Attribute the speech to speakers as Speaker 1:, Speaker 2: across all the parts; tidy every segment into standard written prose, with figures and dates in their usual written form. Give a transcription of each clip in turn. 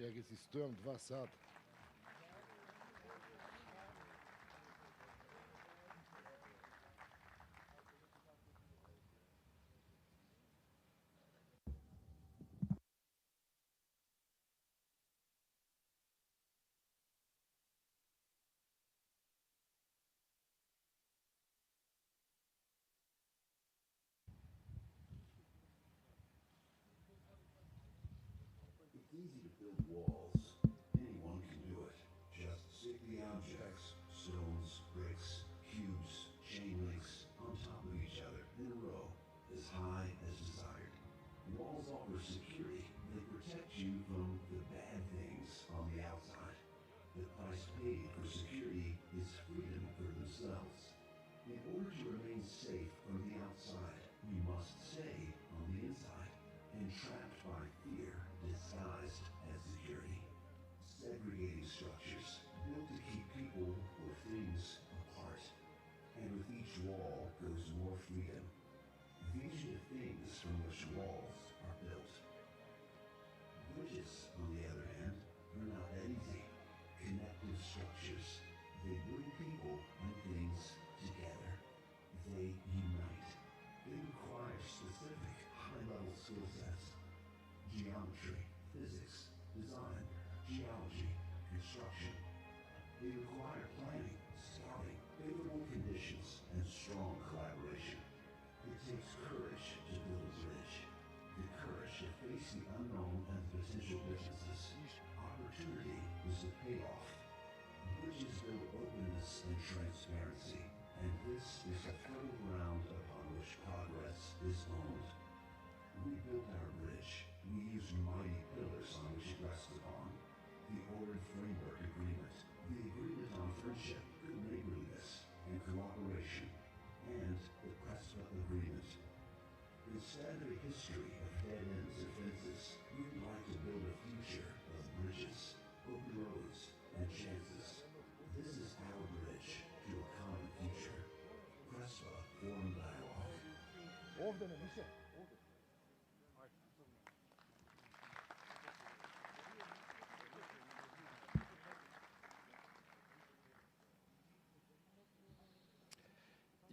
Speaker 1: Колеги, си стоям 2 сата.
Speaker 2: It's easy to build walls. Anyone can do it. Just stick the objects, stones, bricks, cubes, chain links, on top of each other in a row, as high as desired. Walls offer security. They protect you from the bad things on the outside. The price paid for security is freedom for themselves. In order to remain safe from the outside, you must stay on the inside, entrapped by fear disguised as security. Segregating structures built to keep people or things apart. And with each wall goes more freedom. These are the things from which walls are built. Bridges, on the other hand, are not that easy. Connective structures. They bring people and things together. They unite. They require specific high-level skill sets. Geometry, physics, design, geology, construction. They require planning, scouting, favorable conditions, and strong collaboration. It takes courage to build a bridge. The courage to face the unknown and potential differences. Opportunity is the payoff. Bridges build openness and transparency, and this is the fertile ground upon which progress is owned. We built our bridge. We used mighty pillars on which it rested upon. The Ordered Framework Agreement, the Agreement on Friendship, Good Neighborliness, and Cooperation, and the Prespa Agreement. Instead of a history of dead ends and fences, we'd like to build a future of bridges, open roads, and chances. This is our bridge to a common future. Prespa Forum Dialogue.
Speaker 1: Ovde ne više.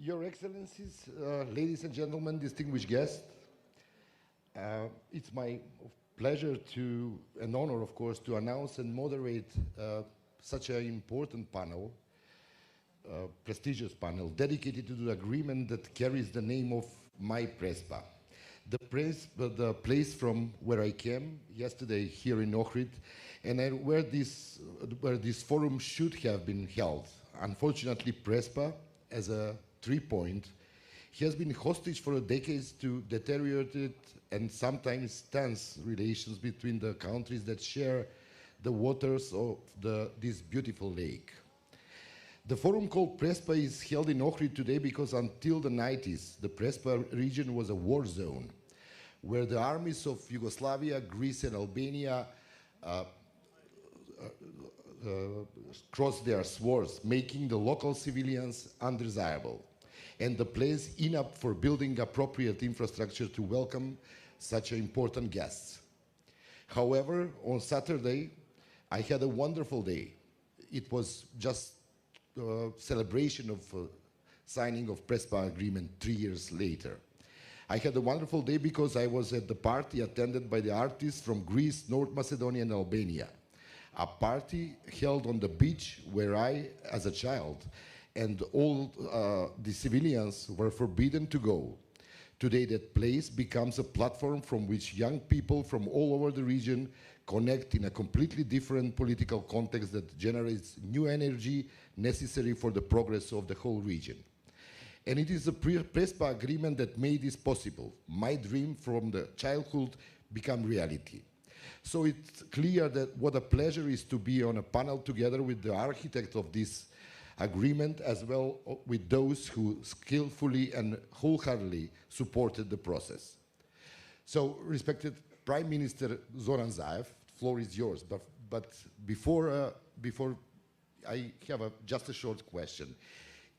Speaker 1: Your Excellencies, ladies and gentlemen, distinguished guests, it's my pleasure to, and honor, of course, to announce and moderate such an important panel, prestigious panel, dedicated to the agreement that carries the name of my Prespa. The place from where I came yesterday here in Ohrid, and where this forum should have been held. Unfortunately, Prespa, as a 3 point, has been hostage for decades to deteriorated and sometimes tense relations between the countries that share the waters of this beautiful lake. The forum called Prespa is held in Ohrid today because until the 90s, the Prespa region was a war zone where the armies of Yugoslavia, Greece, and Albania crossed their swords, making the local civilians undesirable, and the place enough for building appropriate infrastructure to welcome such important guests. However, on Saturday, I had a wonderful day. It was just a celebration of signing of Prespa agreement 3 years later. I had a wonderful day because I was at the party attended by the artists from Greece, North Macedonia, and Albania. A party held on the beach where I, as a child, and all the civilians were forbidden to go. Today, that place becomes a platform from which young people from all over the region connect in a completely different political context that generates new energy necessary for the progress of the whole region. And it is the Prespa agreement that made this possible. My dream from the childhood became reality. So it's clear that what a pleasure is to be on a panel together with the architect of this agreement, as well with those who skillfully and wholeheartedly supported the process. So, respected Prime Minister Zoran Zaev, the floor is yours. But before I have just a short question.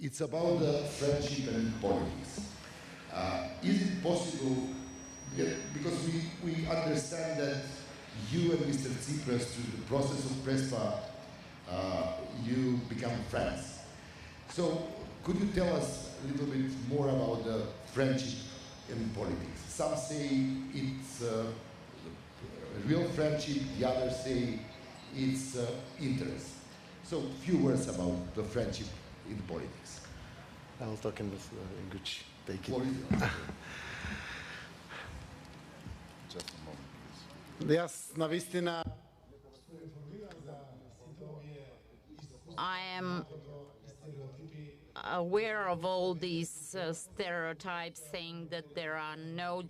Speaker 1: It's about friendship and politics. Is it possible, because we understand that you and Mr. Tsipras, through the process of Prespa, you become friends. So could you tell us a little bit more about the friendship in politics? Some say it's a real friendship, the others say it's interest. So few words about the friendship in politics.
Speaker 3: I'll talk in English. Take it.
Speaker 1: Just a moment, please.
Speaker 3: Yes, navistina.
Speaker 4: I am aware of all these stereotypes saying that there are no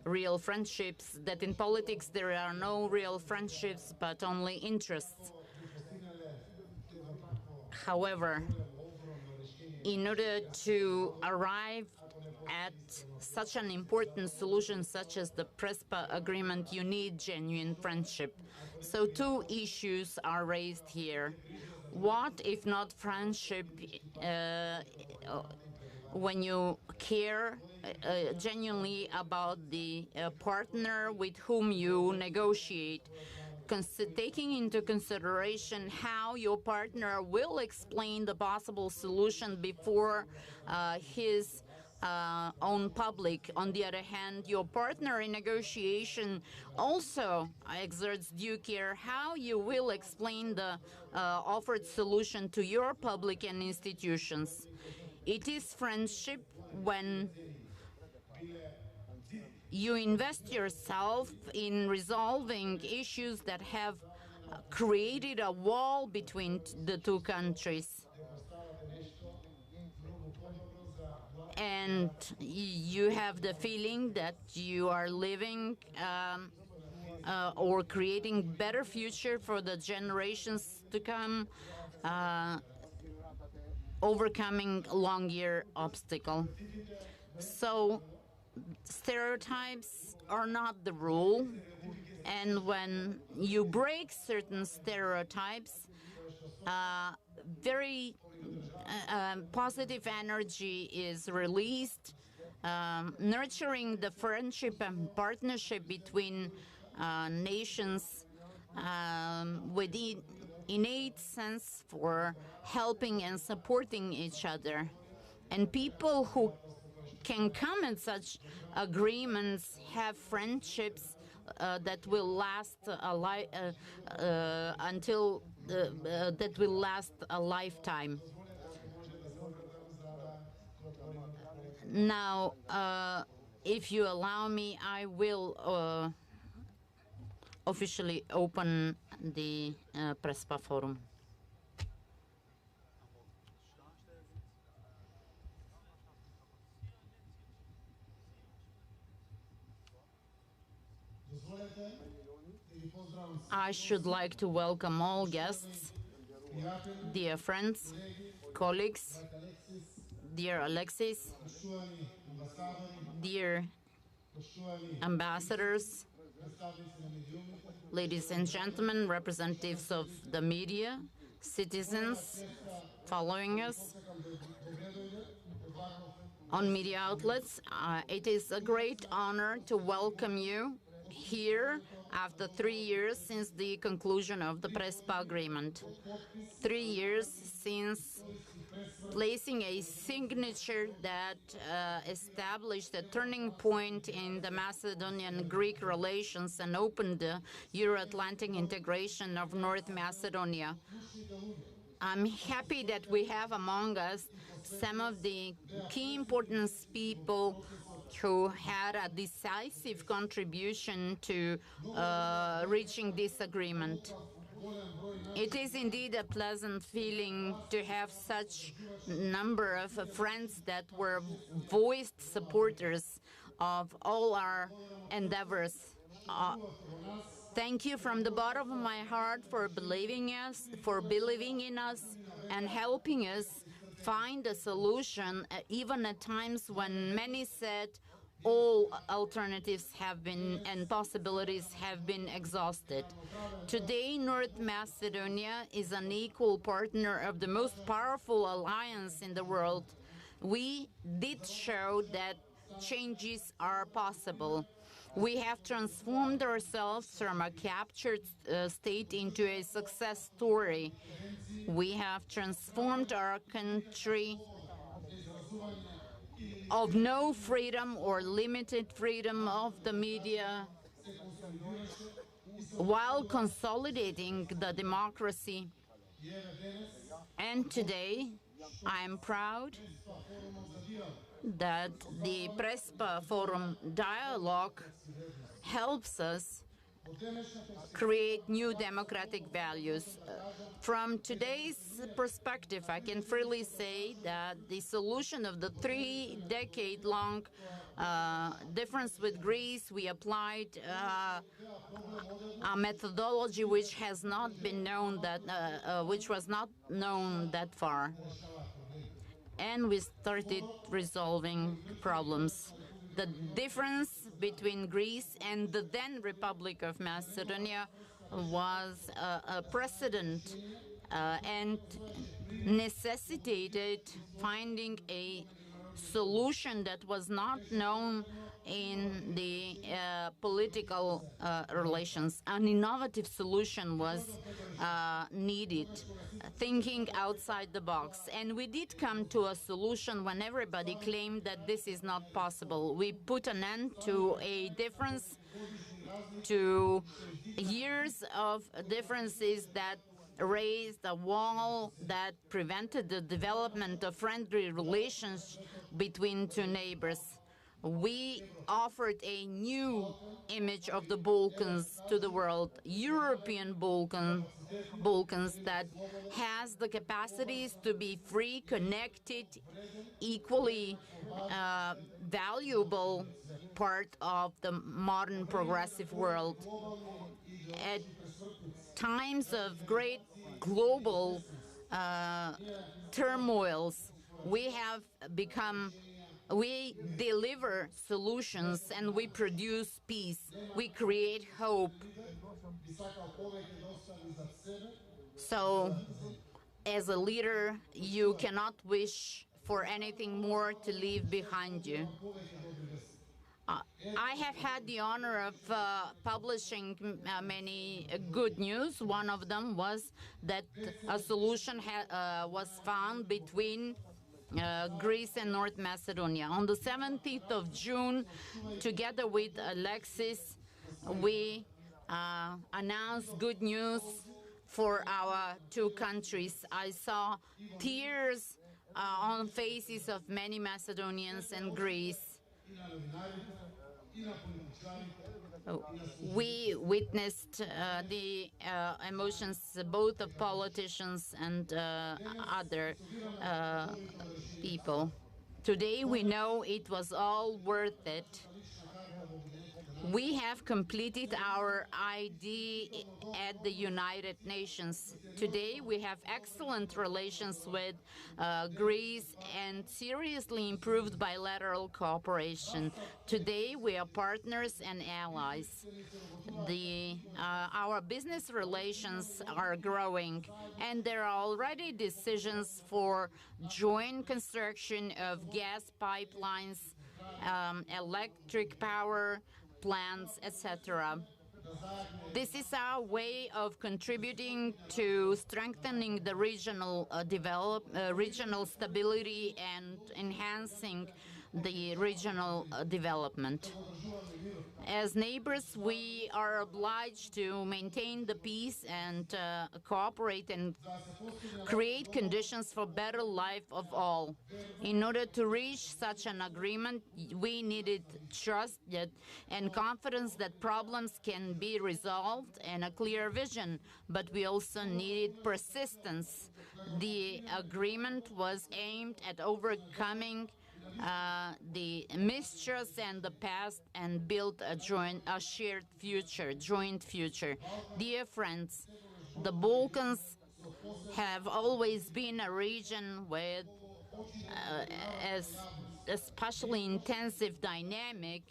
Speaker 4: real friendships, that in politics there are no real friendships but only interests. However, in order to arrive at such an important solution such as the Prespa agreement, you need genuine friendship. So two issues are raised here. What, if not friendship, when you care genuinely about the partner with whom you negotiate, taking into consideration how your partner will explain the possible solution before his own public. On the other hand, your partner in negotiation also exerts due care how you will explain the offered solution to your public and institutions. It is friendship when you invest yourself in resolving issues that have created a wall between the two countries. And you have the feeling that you are living or creating better future for the generations to come, overcoming long year obstacle. So stereotypes are not the rule, and when you break certain stereotypes, very positive energy is released, nurturing the friendship and partnership between nations with the innate sense for helping and supporting each other. And people who can come in such agreements have friendships that will last that will last a lifetime. Now, if you allow me, I will officially open the Prespa Forum. I should like to welcome all guests, dear friends, colleagues, dear Alexis, dear ambassadors, ladies and gentlemen, representatives of the media, citizens following us on media outlets. It is a great honor to welcome you here after 3 years since the conclusion of the Prespa agreement. 3 years since placing a signature that established a turning point in the Macedonian-Greek relations and opened the Euro-Atlantic integration of North Macedonia. I'm happy that we have among us some of the key important people who had a decisive contribution to reaching this agreement. It is indeed a pleasant feeling to have such number of friends that were voiced supporters of all our endeavors. Thank you from the bottom of my heart for believing in us, and helping us find a solution, even at times when many said all alternatives have been and possibilities have been exhausted. Today, North Macedonia is an equal partner of the most powerful alliance in the world. We did show that changes are possible. We have transformed ourselves from a captured state into a success story. We have transformed our country of no freedom or limited freedom of the media while consolidating the democracy. And today, I'm proud that the Prespa Forum dialogue helps us create new democratic values. From today's perspective, I can freely say that the solution of the 3-decade-long difference with Greece, we applied a methodology which has not been known which was not known that far, and we started resolving problems. The difference between Greece and the then Republic of Macedonia was a precedent and necessitated finding a solution that was not known in the political relations. An innovative solution was needed, thinking outside the box. And we did come to a solution when everybody claimed that this is not possible. We put an end to a difference, to years of differences that raised a wall that prevented the development of friendly relations between two neighbors. We offered a new image of the Balkans to the world, European Balkans that has the capacities to be free, connected, equally valuable part of the modern progressive world. At times of great global turmoils, we deliver solutions and we produce peace. We create hope. So, as a leader, you cannot wish for anything more to leave behind you. I have had the honor of publishing many good news. One of them was that a solution was found between Greece and North Macedonia. On the 17th of June, together with Alexis, we announced good news for our two countries. I saw tears on faces of many Macedonians and Greece. We witnessed the emotions both of politicians and other people. Today we know it was all worth it. We have completed our ID at the United Nations. Today we have excellent relations with Greece and seriously improved bilateral cooperation. Today we are partners and allies. Our business relations are growing, and there are already decisions for joint construction of gas pipelines, electric power plants, etc. This is our way of contributing to strengthening the regional regional stability and enhancing the regional development. As neighbors, we are obliged to maintain the peace and cooperate and create conditions for better life of all. In order to reach such an agreement, we needed trust and confidence that problems can be resolved and a clear vision, but we also needed persistence. The agreement was aimed at overcoming the mistrust and the past and build a shared future, joint future. Dear friends, the Balkans have always been a region with especially intensive dynamic,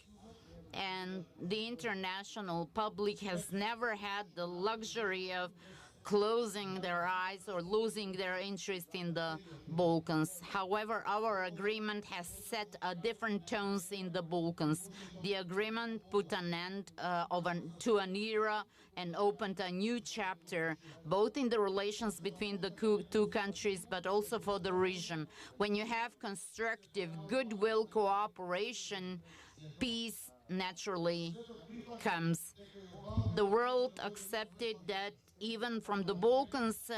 Speaker 4: and the international public has never had the luxury of closing their eyes or losing their interest in the Balkans. However, our agreement has set different tones in the Balkans. The agreement put an end to an era and opened a new chapter, both in the relations between the two countries, but also for the region. When you have constructive goodwill cooperation, peace naturally comes. The world accepted that even from the Balkans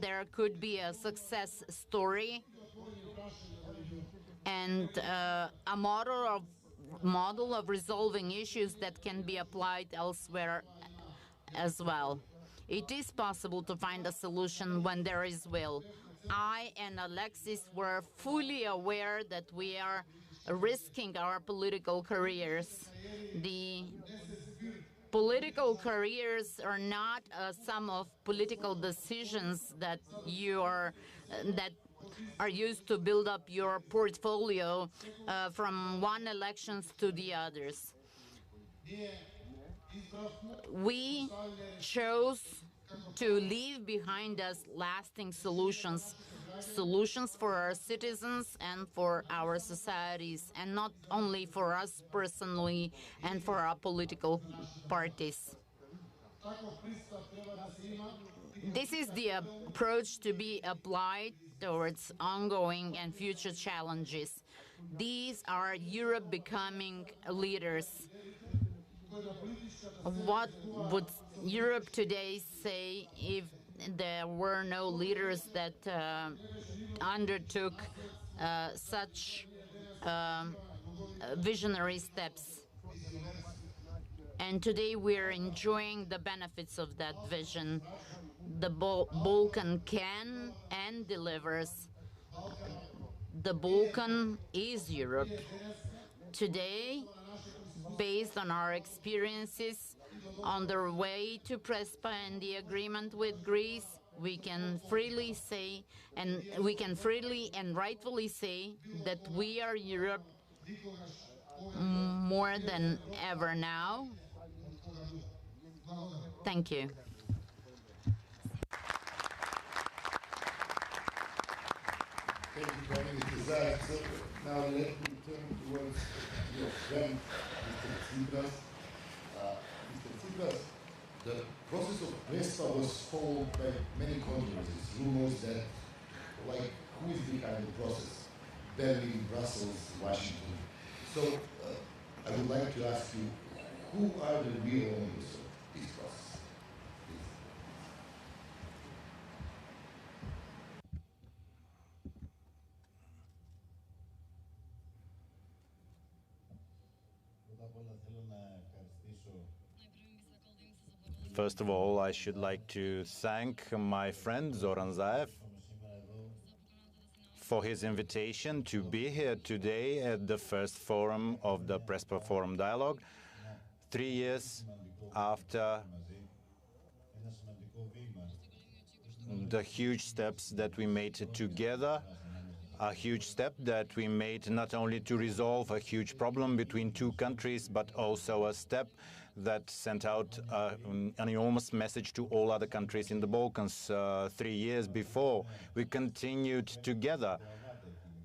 Speaker 4: there could be a success story and a model of resolving issues that can be applied elsewhere as well. It is possible to find a solution when there is will. I and Alexis were fully aware that we are risking our political careers. The political careers are not a sum of political decisions that are used to build up your portfolio from one elections to the others. We chose to leave behind us lasting solutions for our citizens and for our societies, and not only for us personally and for our political parties. This is the approach to be applied towards ongoing and future challenges. These are Europe becoming leaders. What would Europe today say if there were no leaders that undertook such visionary steps? And today we're enjoying the benefits of that vision. The Balkan can and delivers. The Balkan is Europe. Today, based on our experiences on the way to Prespa and the agreement with Greece, we can freely say, and we can freely and rightfully say, that we are Europe more than ever now. Thank you.
Speaker 1: Thank you, Prime Minister Zaev. So now let me turn towards your friend, Mr. Tsipras. Mr. Tsipras, the process of Prespa was followed by many controversies, rumors that, like, who is behind the process? Berlin, Brussels, Washington. So I would like to ask you, who are the real owners of this process?
Speaker 5: First of all, I should like to thank my friend Zoran Zaev for his invitation to be here today at the first forum of the Prespa Forum Dialogue, 3 years after the huge steps that we made together, a huge step that we made not only to resolve a huge problem between two countries, but also a step that sent out an enormous message to all other countries in the Balkans. 3 years before, we continued together.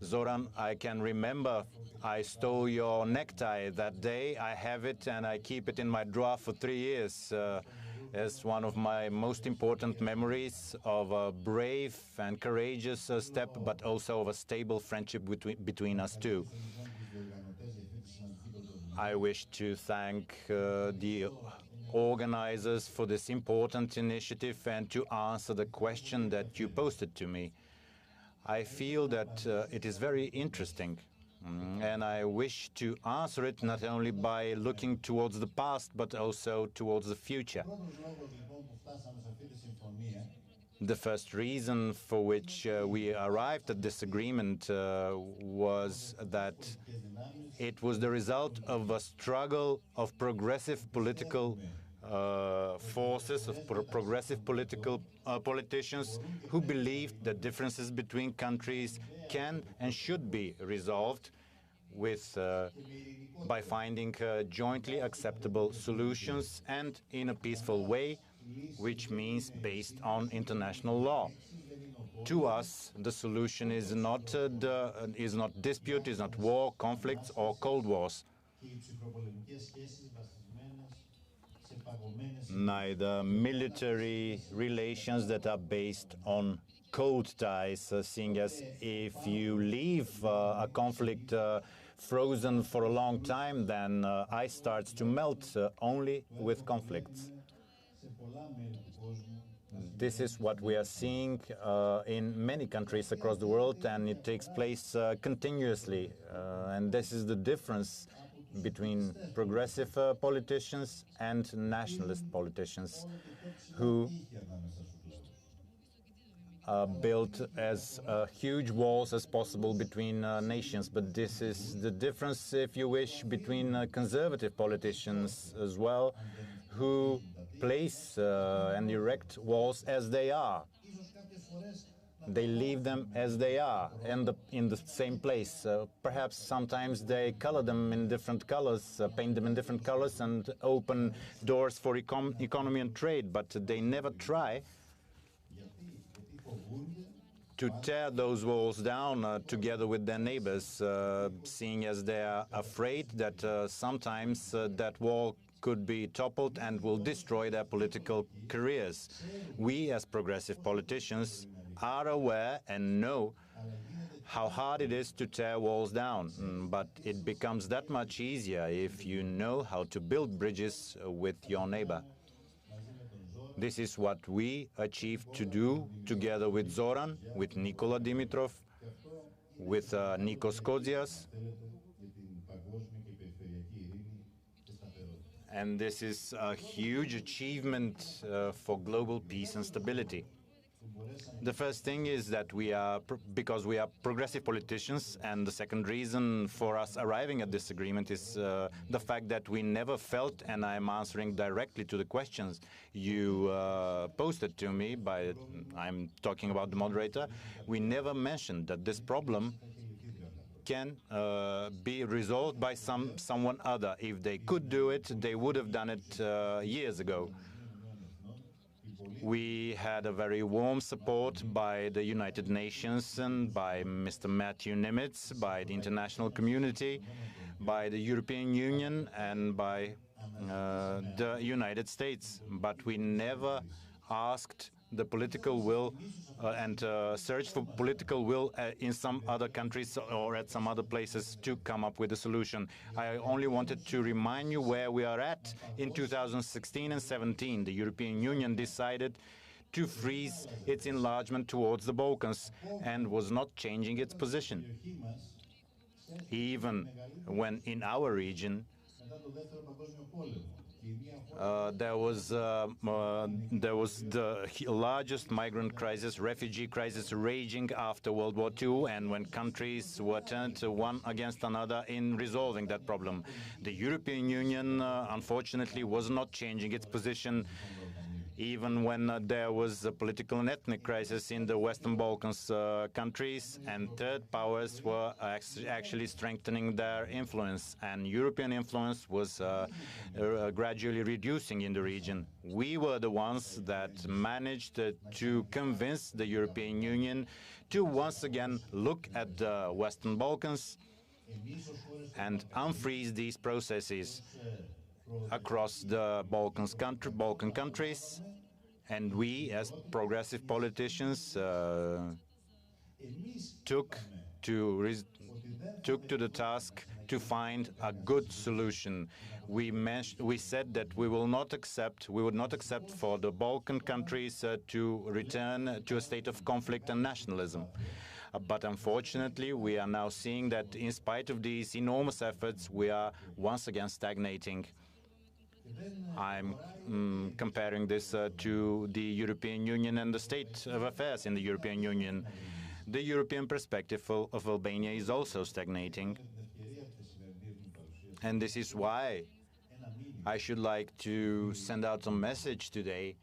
Speaker 5: Zoran, I can remember I stole your necktie that day. I have it and I keep it in my drawer for 3 years as one of my most important memories of a brave and courageous step, but also of a stable friendship between us two. I wish to thank the organizers for this important initiative and to answer the question that you posted to me. I feel that it is very interesting, and I wish to answer it not only by looking towards the past, but also towards the future. The first reason for which we arrived at this agreement was that it was the result of a struggle of progressive political forces, of progressive politicians who believed that differences between countries can and should be resolved by finding jointly acceptable solutions and in a peaceful way, which means based on international law. To us, the solution is not dispute, is not war, conflicts, or cold wars. Neither military relations that are based on cold ties, seeing as if you leave a conflict frozen for a long time, then ice starts to melt only with conflicts. This is what we are seeing in many countries across the world, and it takes place continuously. And this is the difference between progressive politicians and nationalist politicians who built as huge walls as possible between nations. But this is the difference, if you wish, between conservative politicians as well, who place and erect walls as they are. They leave them as they are in the same place. Perhaps sometimes they color them in different colors, paint them in different colors, and open doors for economy and trade, but they never try to tear those walls down together with their neighbors, seeing as they are afraid that sometimes that wall could be toppled and will destroy their political careers. We, as progressive politicians, are aware and know how hard it is to tear walls down, but it becomes that much easier if you know how to build bridges with your neighbor. This is what we achieved to do together with Zoran, with Nikola Dimitrov, with Nikos Kozias. And this is a huge achievement for global peace and stability. The first thing is that because we are progressive politicians, and the second reason for us arriving at this agreement is the fact that we never felt, and I'm answering directly to the questions you posted to me I'm talking about the moderator, we never mentioned that this problem can be resolved by someone other. If they could do it, they would have done it years ago. We had a very warm support by the United Nations and by Mr. Matthew Nimitz, by the international community, by the European Union, and by the United States. But we never asked the political will and search for political will in some other countries or at some other places to come up with a solution. I only wanted to remind you where we are at. In 2016 and 17, the European Union decided to freeze its enlargement towards the Balkans and was not changing its position. Even when in our region there was the largest migrant crisis, refugee crisis raging after World War II, and when countries were turned one against another in resolving that problem. The European Union, unfortunately, was not changing its position even when there was a political and ethnic crisis in the Western Balkans countries, and third powers were actually strengthening their influence, and European influence was gradually reducing in the region. We were the ones that managed to convince the European Union to once again look at the Western Balkans and unfreeze these processes across the Balkan countries, and we, as progressive politicians, took to the task to find a good solution. We said that we would not accept for the Balkan countries to return to a state of conflict and nationalism. But unfortunately, we are now seeing that in spite of these enormous efforts, we are once again stagnating. I'm comparing this to the European Union and the state of affairs in the European Union. The European perspective of Albania is also stagnating. And this is why I should like to send out a message today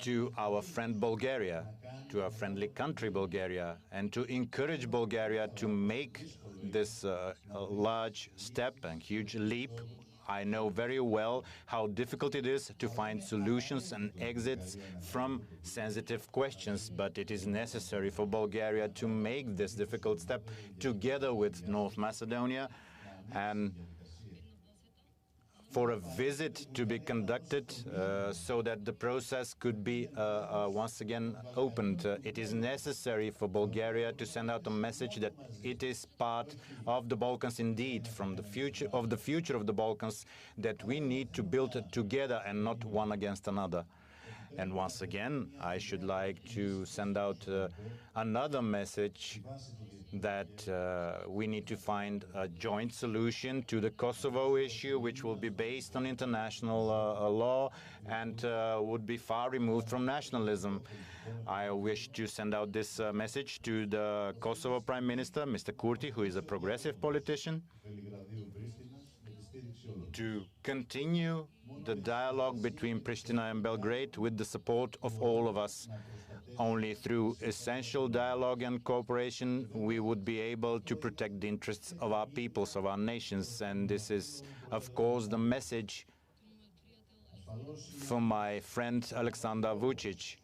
Speaker 5: to our friend Bulgaria, to our friendly country Bulgaria, and to encourage Bulgaria to make this large step and huge leap I know very well how difficult it is to find solutions and exits from sensitive questions, but it is necessary for Bulgaria to make this difficult step together with North Macedonia, and for a visit to be conducted so that the process could be once again opened. It is necessary for Bulgaria to send out a message that it is part of the Balkans indeed, from the future of the Balkans, that we need to build it together and not one against another. And once again, I should like to send out another message that we need to find a joint solution to the Kosovo issue, which will be based on international law and would be far removed from nationalism. I wish to send out this message to the Kosovo Prime Minister, Mr. Kurti, who is a progressive politician, to continue the dialogue between Pristina and Belgrade with the support of all of us. Only through essential dialogue and cooperation we would be able to protect the interests of our peoples, of our nations. And this is, of course, the message from my friend Alexander Vucic.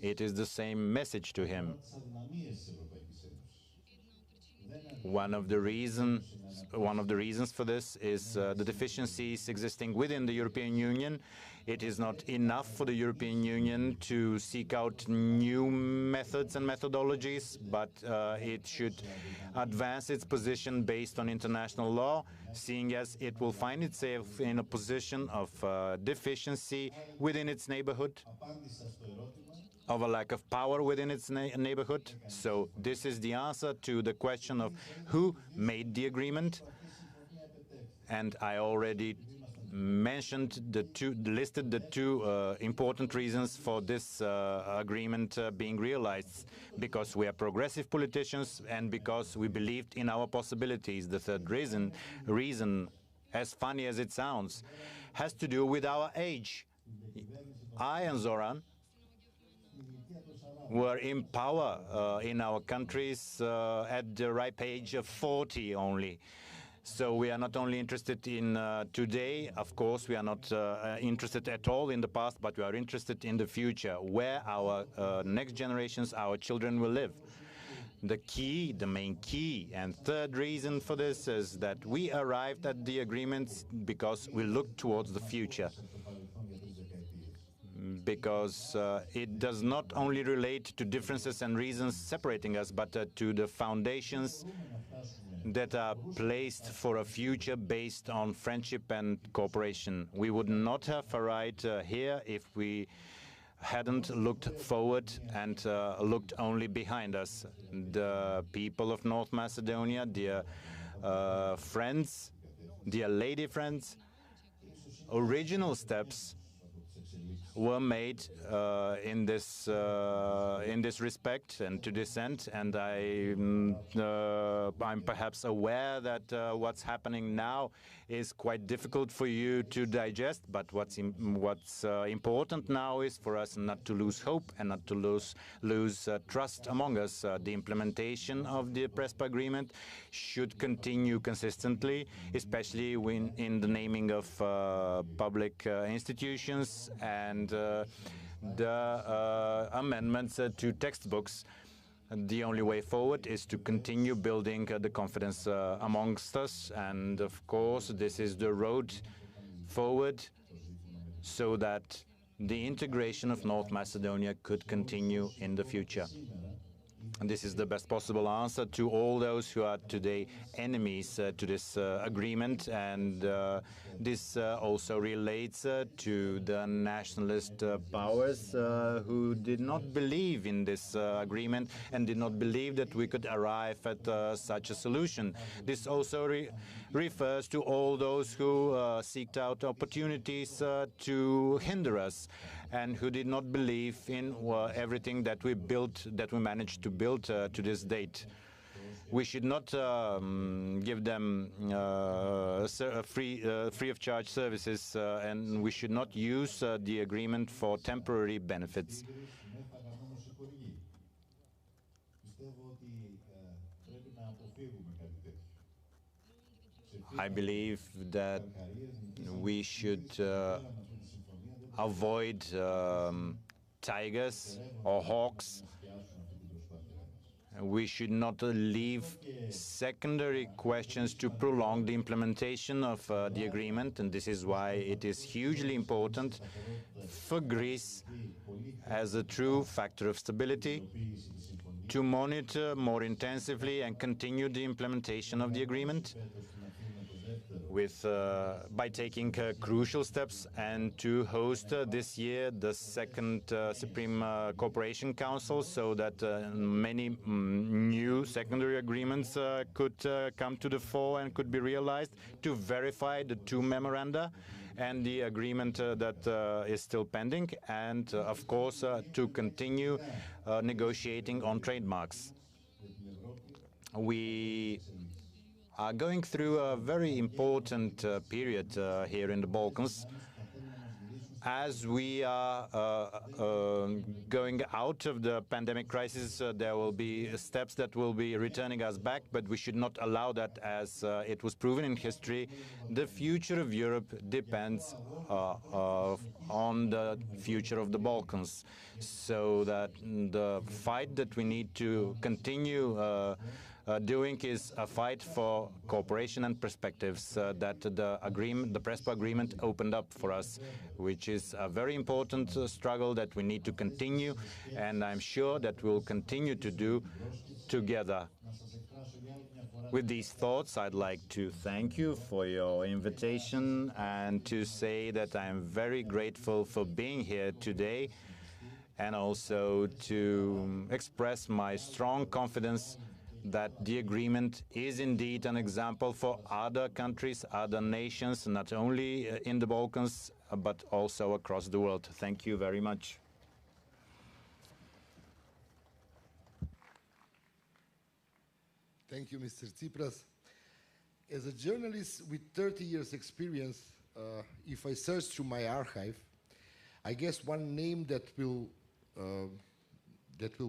Speaker 5: It is the same message to him. One of the reasons for this is the deficiencies existing within the European Union. It is not enough for the European Union to seek out new methods and methodologies, but it should advance its position based on international law, seeing as it will find itself in a position of deficiency within its neighborhood, of a lack of power within its neighborhood. So this is the answer to the question of who made the agreement. And I already mentioned listed the two important reasons for this agreement being realized: because we are progressive politicians and because we believed in our possibilities. The third reason, as funny as it sounds, has to do with our age. I and Zoran were in power in our countries at the ripe age of 40 only. So we are not only interested in today, of course, we are not interested at all in the past, but we are interested in the future, where our next generations, our children will live. The main key and third reason for this is that we arrived at the agreements because we look towards the future. Because it does not only relate to differences and reasons separating us, but to the foundations that are placed for a future based on friendship and cooperation. We would not have arrived here if we hadn't looked forward and looked only behind us. The people of North Macedonia, dear friends, dear lady friends, original steps were made in this respect and to this end, and I'm perhaps aware that what's happening now is quite difficult for you to digest, but what's important now is for us not to lose hope and not to lose trust among us. The implementation of the Prespa agreement should continue consistently, especially when in the naming of public institutions and the amendments to textbooks. The only way forward is to continue building the confidence amongst us, and of course this is the road forward so that the integration of North Macedonia could continue in the future. And this is the best possible answer to all those who are today enemies to this agreement, and this also relates to the nationalist powers who did not believe in this agreement and did not believe that we could arrive at such a solution. This also refers to all those who seeked out opportunities to hinder us and who did not believe in everything that we built, that we managed to build to this date. We should not give them free of charge services, and we should not use the agreement for temporary benefits. I believe that we should avoid tigers or hawks. We should not leave secondary questions to prolong the implementation of the agreement, and this is why it is hugely important for Greece as a true factor of stability to monitor more intensively and continue the implementation of the agreement by taking crucial steps, and to host this year the second Supreme Cooperation Council, so that many new secondary agreements could come to the fore and could be realized, to verify the two memoranda and the agreement that is still pending, and of course to continue negotiating on trademarks. We are going through a very important period here in the Balkans. As we are going out of the pandemic crisis, there will be steps that will be returning us back, but we should not allow that. As it was proven in history, the future of Europe depends on the future of the Balkans. So that the fight that we need to continue doing is a fight for cooperation and perspectives that the Prespa agreement opened up for us, which is a very important struggle that we need to continue, and I'm sure that we'll continue to do together. With these thoughts, I'd like to thank you for your invitation and to say that I'm very grateful for being here today, and also to express my strong confidence that the agreement is indeed an example for other countries, other nations, not only in the Balkans, but also across the world. Thank you very much.
Speaker 1: Thank you, Mr. Tsipras. As a journalist with 30 years experience, if I search through my archive, I guess one name that will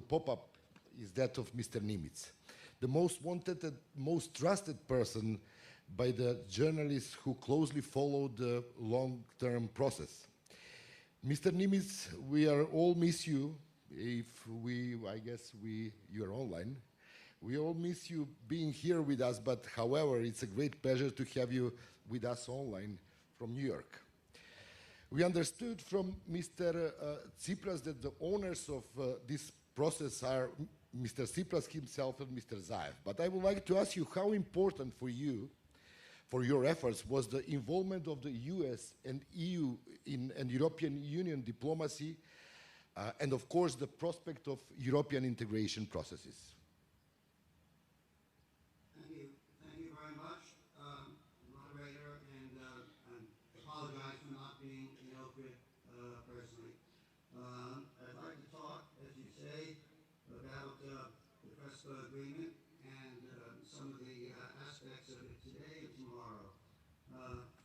Speaker 1: pop up is that of Mr. Nimitz, the most wanted and most trusted person by the journalists who closely followed the long-term process. Mr. Nimitz, we are all miss you. You are online. We all miss you being here with us, but however, it's a great pleasure to have you with us online from New York. We understood from Mr. Tsipras that the owners of this process are Mr. Tsipras himself and Mr. Zaev. But I would like to ask you how important for you, for your efforts, was the involvement of the US and EU and European Union diplomacy, and of course the prospect of European integration processes.
Speaker 6: Thank you very much, moderator, and apologize for not being in Belgrade personally. I'd like to talk, as you say, about the Prespa agreement and some of the aspects of it today and tomorrow.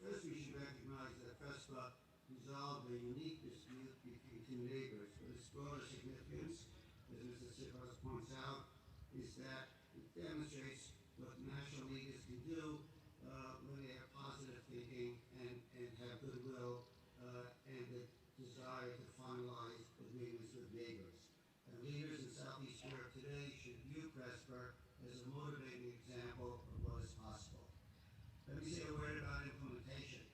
Speaker 6: First, we should recognize that Prespa resolved a unique dispute between two neighbors, but its broader significance, as Mr. Tsipras points out, is that it demonstrates what national leaders can do when they have positive thinking and have goodwill and the desire to finalize agreements with neighbors. And leaders in Southeast Europe today should view Prespa as a motivating example of what is possible. Let me say a word about implementation.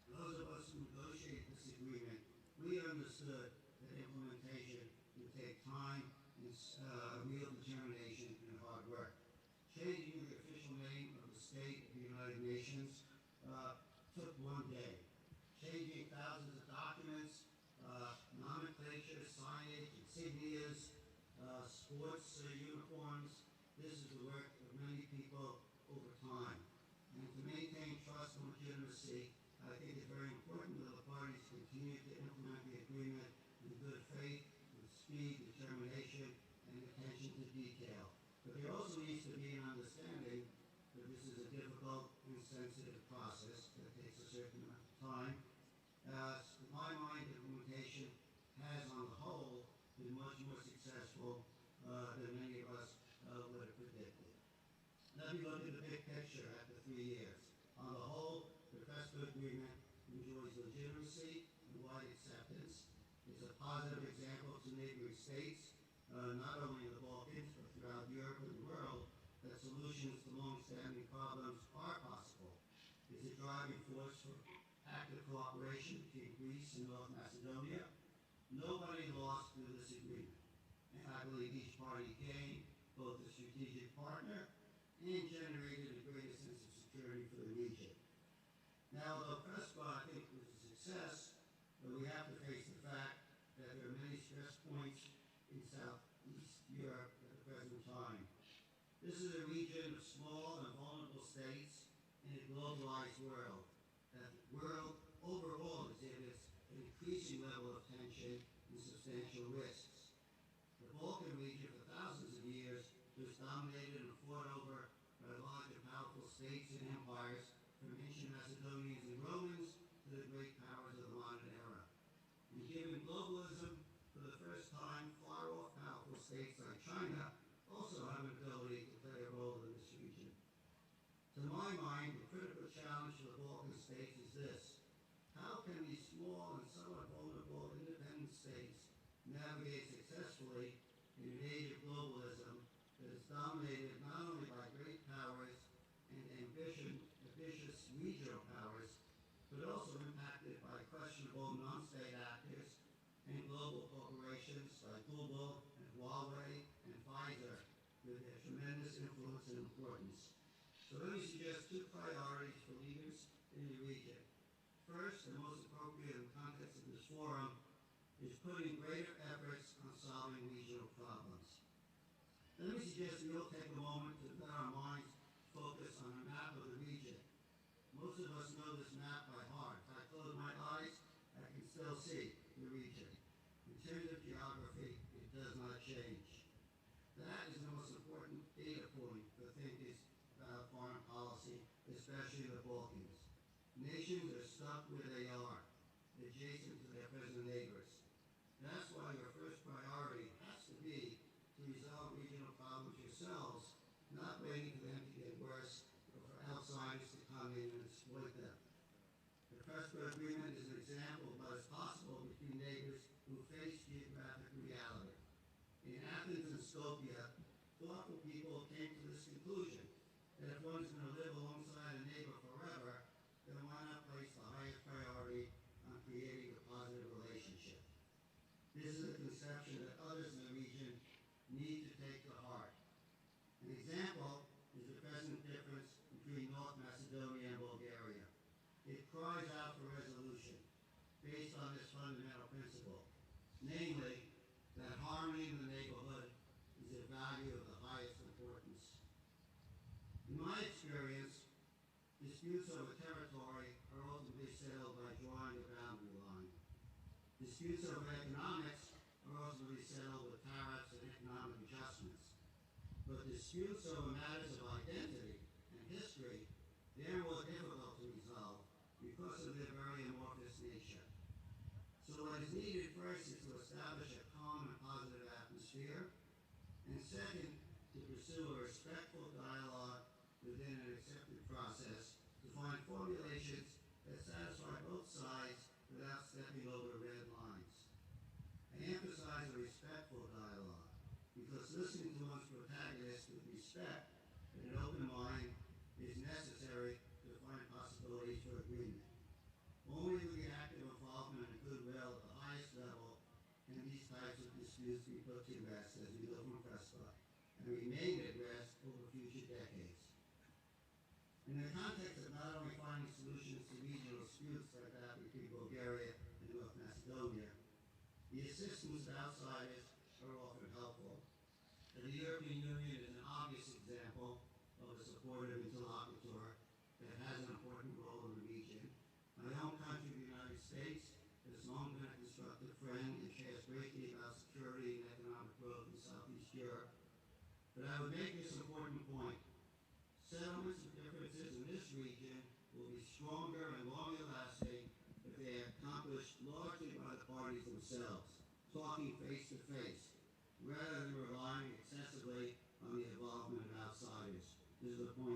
Speaker 6: Those of us who negotiated this agreement, we understood that implementation would take time and real determination and hard work. Changing the official name of the state of the United Nations took one day. Changing thousands of documents, nomenclature, signage, insignias, sports uniforms, this is the work of many people over time. And to maintain trust and legitimacy, I think it's very important that the parties continue to implement the agreement in good faith, with speed, determination, and attention to detail. But there also needs to be an understanding that this is a difficult and sensitive process that takes a certain amount of time. To my mind, implementation has, on the whole, been much more successful than many of us would have predicted. Let let me look at the big picture after 3 years. On the whole, the Prespa Agreement enjoys legitimacy and wide acceptance. It's a positive example to neighboring states, not only in the Balkans, but throughout Europe and the world, that solutions to long-standing problems are possible. It's a driving force for active cooperation between Greece and North Macedonia. Nobody lost through this agreement, and I believe each party gained both a strategic partner and generated a greater sense of security for the region. Now, although Prespa, I think, was a success, but we have to face the fact that there are many stress points in Southeast Europe at the present time. This is a region of small and vulnerable states in a globalized world. That the world overall exhibits an increasing level of tension and substantial risks. The Balkan region for thousands of years was dominated and fought over by large and powerful states and empires, from ancient Macedonians and Romans to the great powers of the modern era. And given globalism, for the first time, far-off powerful states like China also have an ability to play a role in this region. To my mind, the critical challenge for the Balkan states is this: how can these small and somewhat vulnerable independent states navigate successfully in an age of globalism that is dominated not only by great powers and ambitious regional powers, but also impacted by questionable non-state actors and global corporations like Google and Huawei and Pfizer, with their tremendous influence and importance. So let me suggest 2 priorities for leaders in the region. First, and most appropriate in the context of this forum, is putting greater efforts on solving regional problems. Let me suggest we all take a moment to let our minds focus on a map of the region. Most of us know this map by heart. If I close my eyes, I can still see the region. In terms of geography, it does not change. That is the most important data point for thinkers about foreign policy, especially in the Balkans. Nations are stuck where they are, adjacent to their present neighbors. That's why your first priority has to be to resolve regional problems yourselves, not waiting for them to get worse or for outsiders to come in and exploit them. The Prespa Agreement is an example of what is possible between neighbors who face geographic reality. In Athens and Skopje, thoughtful people came to this conclusion, that if one is going to live alongside a neighbor forever, then why not place the highest priority on creating a positive relationship? This is a conception that others in the region need to take to heart. An example is the present difference between North Macedonia and Bulgaria. It cries out for resolution based on this fundamental principle, namely that harmony in the neighborhood is a value of the highest importance. In my experience, disputes over territory are ultimately settled by drawing a boundary line. Disputes over economics are ultimately settled with tariffs and economic adjustments. But disputes over matters of identity and history, they are more difficult to resolve because of their very amorphous nature. So what is needed first is to establish a calm and positive atmosphere, and second, to pursue a respectful dialogue within an accepted process to find formulations that satisfy both sides without stepping over red lines. I emphasize a respectful dialogue because listening to one's protagonist with respect and an open mind is necessary to find possibilities for agreement. Only with the active involvement and goodwill at the highest level can these types of disputes be put to rest as we go from Prespa and remain at rest over future decades. In the context of not only finding solutions to regional disputes like that between Bulgaria and North Macedonia, the assistance of outsiders are often helpful. And the European Union is an obvious example of a supportive interlocutor that has an important role in the region. My own country, the United States, has long been a constructive friend and cares greatly about security and economic growth in Southeast Europe. But I would make this important point. Settlements of differences in this region will be stronger and longer lasting if they are accomplished largely by the parties themselves, talking face to face, rather than relying excessively on the involvement of outsiders. This is the point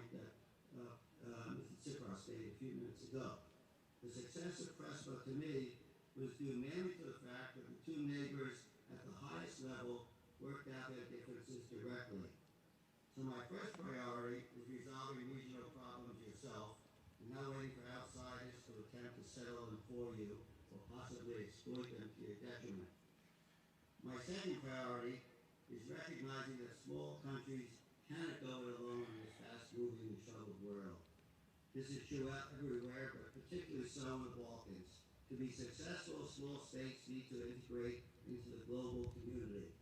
Speaker 6: The success of Prespa, to me, was due mainly to the fact that the two neighbors at the highest level worked out their differences directly. So my first priority is resolving regional problems yourself, and not waiting for outsiders to attempt to settle them for you or possibly exploit them to your detriment. My second priority is recognizing that small countries cannot go it alone in this fast-moving and troubled world. This is true everywhere, but particularly so in the Balkans. To be successful, small states need to integrate into the global community.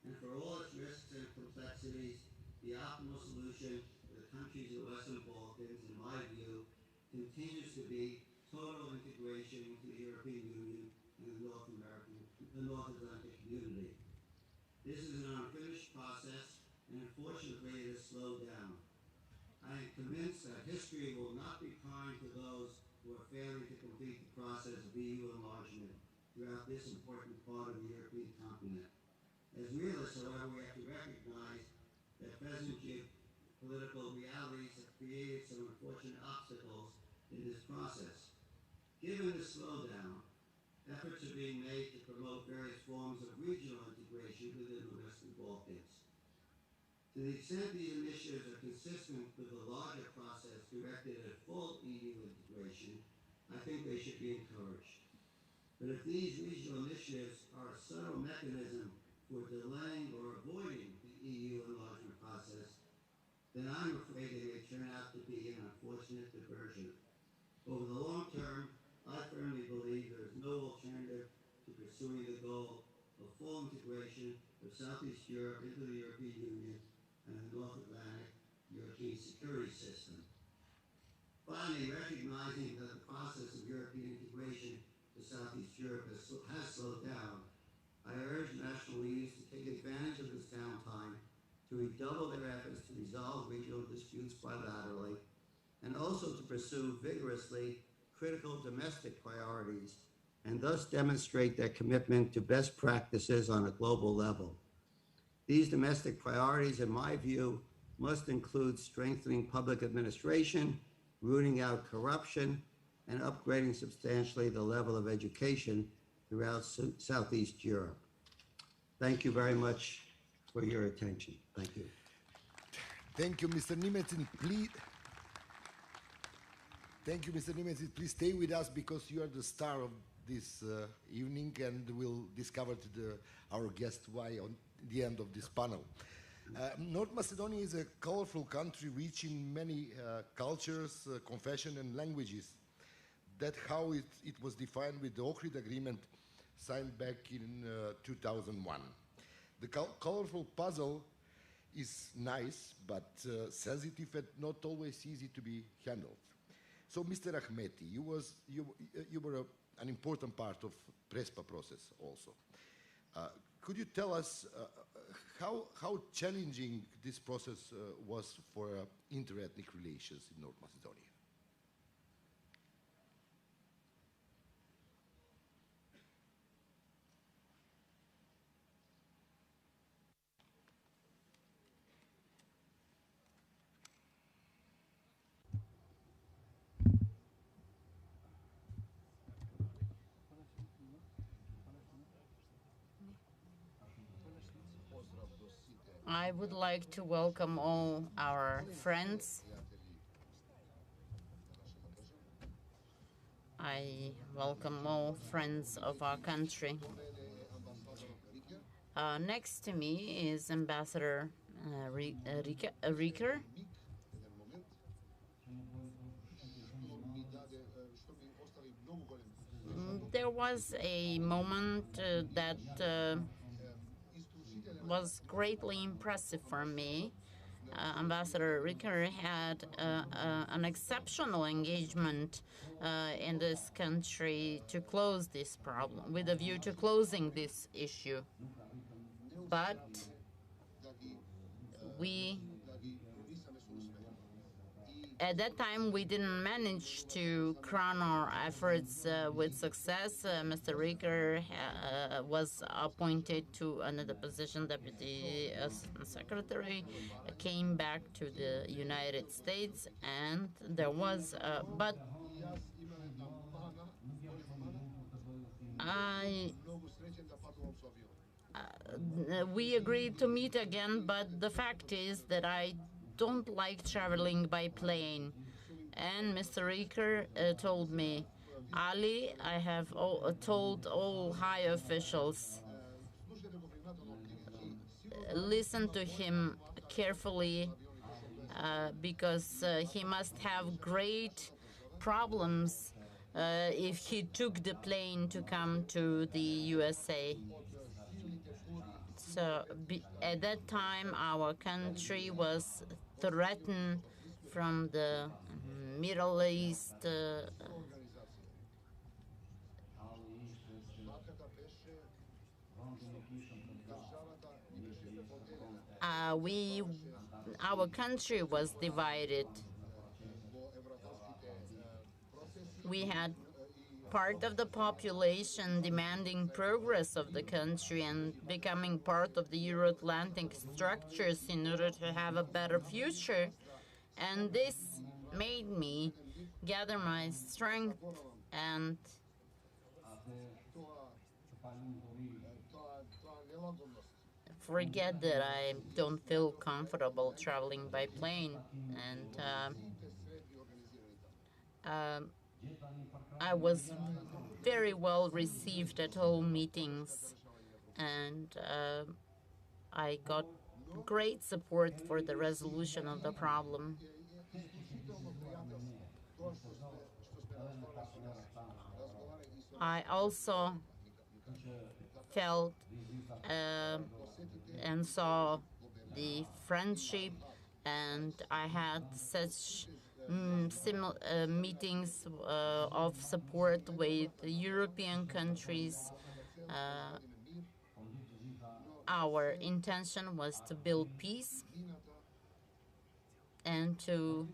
Speaker 6: And for all its risks and complexities, the optimal solution for the countries of the Western Balkans, in my view, continues to be total integration into the European Union and the North Atlantic community. This is an unfinished process, and unfortunately it has slowed down. I am convinced that history will not be kind to those who are failing to complete the process of EU enlargement throughout this important part of the European continent. As realists, however, we have to recognize that present geopolitical realities have created some unfortunate obstacles in this process. Given the slowdown, efforts are being made to promote various forms of regional integration within the Western Balkans. To the extent these initiatives are consistent with the larger process directed at full EU integration, I think they should be encouraged. But if these regional initiatives are a subtle mechanism for delaying or avoiding the EU enlargement process, then I'm afraid they may turn out to be an unfortunate diversion. Over the long term, I firmly believe there is no alternative to pursuing the goal of full integration of Southeast Europe into the European Union and the North Atlantic European security system. Finally, recognizing that the process of European integration to Southeast Europe has slowed down, I urge national leaders to take advantage of this downtime to redouble their efforts to resolve regional disputes bilaterally, and also to pursue vigorously critical domestic priorities, and thus demonstrate their commitment to best practices on a global level. These domestic priorities, in my view, must include strengthening public administration, rooting out corruption, and upgrading substantially the level of education throughout Southeast Europe. Thank you very much for your attention. Thank you.
Speaker 1: Thank you, Mr. Nimitz. Please, thank you, Mr. Nimitz. Please stay with us because you are the star of this evening, and we'll discover to our guest why on the end of this panel. North Macedonia is a colorful country rich in many cultures, confessions, and languages. That's how it was defined with the Ohrid Agreement signed back in 2001. The colorful puzzle is nice, but sensitive and not always easy to be handled. So, Mr. Ahmeti, you were an important part of Prespa process also. Could you tell us how challenging this process was for interethnic relations in North Macedonia?
Speaker 4: I would like to welcome all our friends. I welcome all friends of our country. Next to me is Ambassador Riker. There was a moment that was greatly impressive for me. Ambassador Riker had an exceptional engagement in this country to close this problem, with a view to closing this issue. But at that time, we didn't manage to crown our efforts with success. Mr. Riker was appointed to another position, Deputy Secretary, came back to the United States, and there was, but I we agreed to meet again, but the fact is that I don't like traveling by plane. And Mr. Riker told me, Ali, I have told all high officials, listen to him carefully because he must have great problems if he took the plane to come to the USA. So at that time, our country was threatened from the Middle East. Our country was divided. We had part of the population demanding progress of the country and becoming part of the Euro-Atlantic structures in order to have a better future. And this made me gather my strength and forget that I don't feel comfortable traveling by plane. And I was very well received at all meetings, and I got great support for the resolution of the problem. I also felt and saw the friendship, and I had such meetings of support with European countries. Our intention was to build peace and to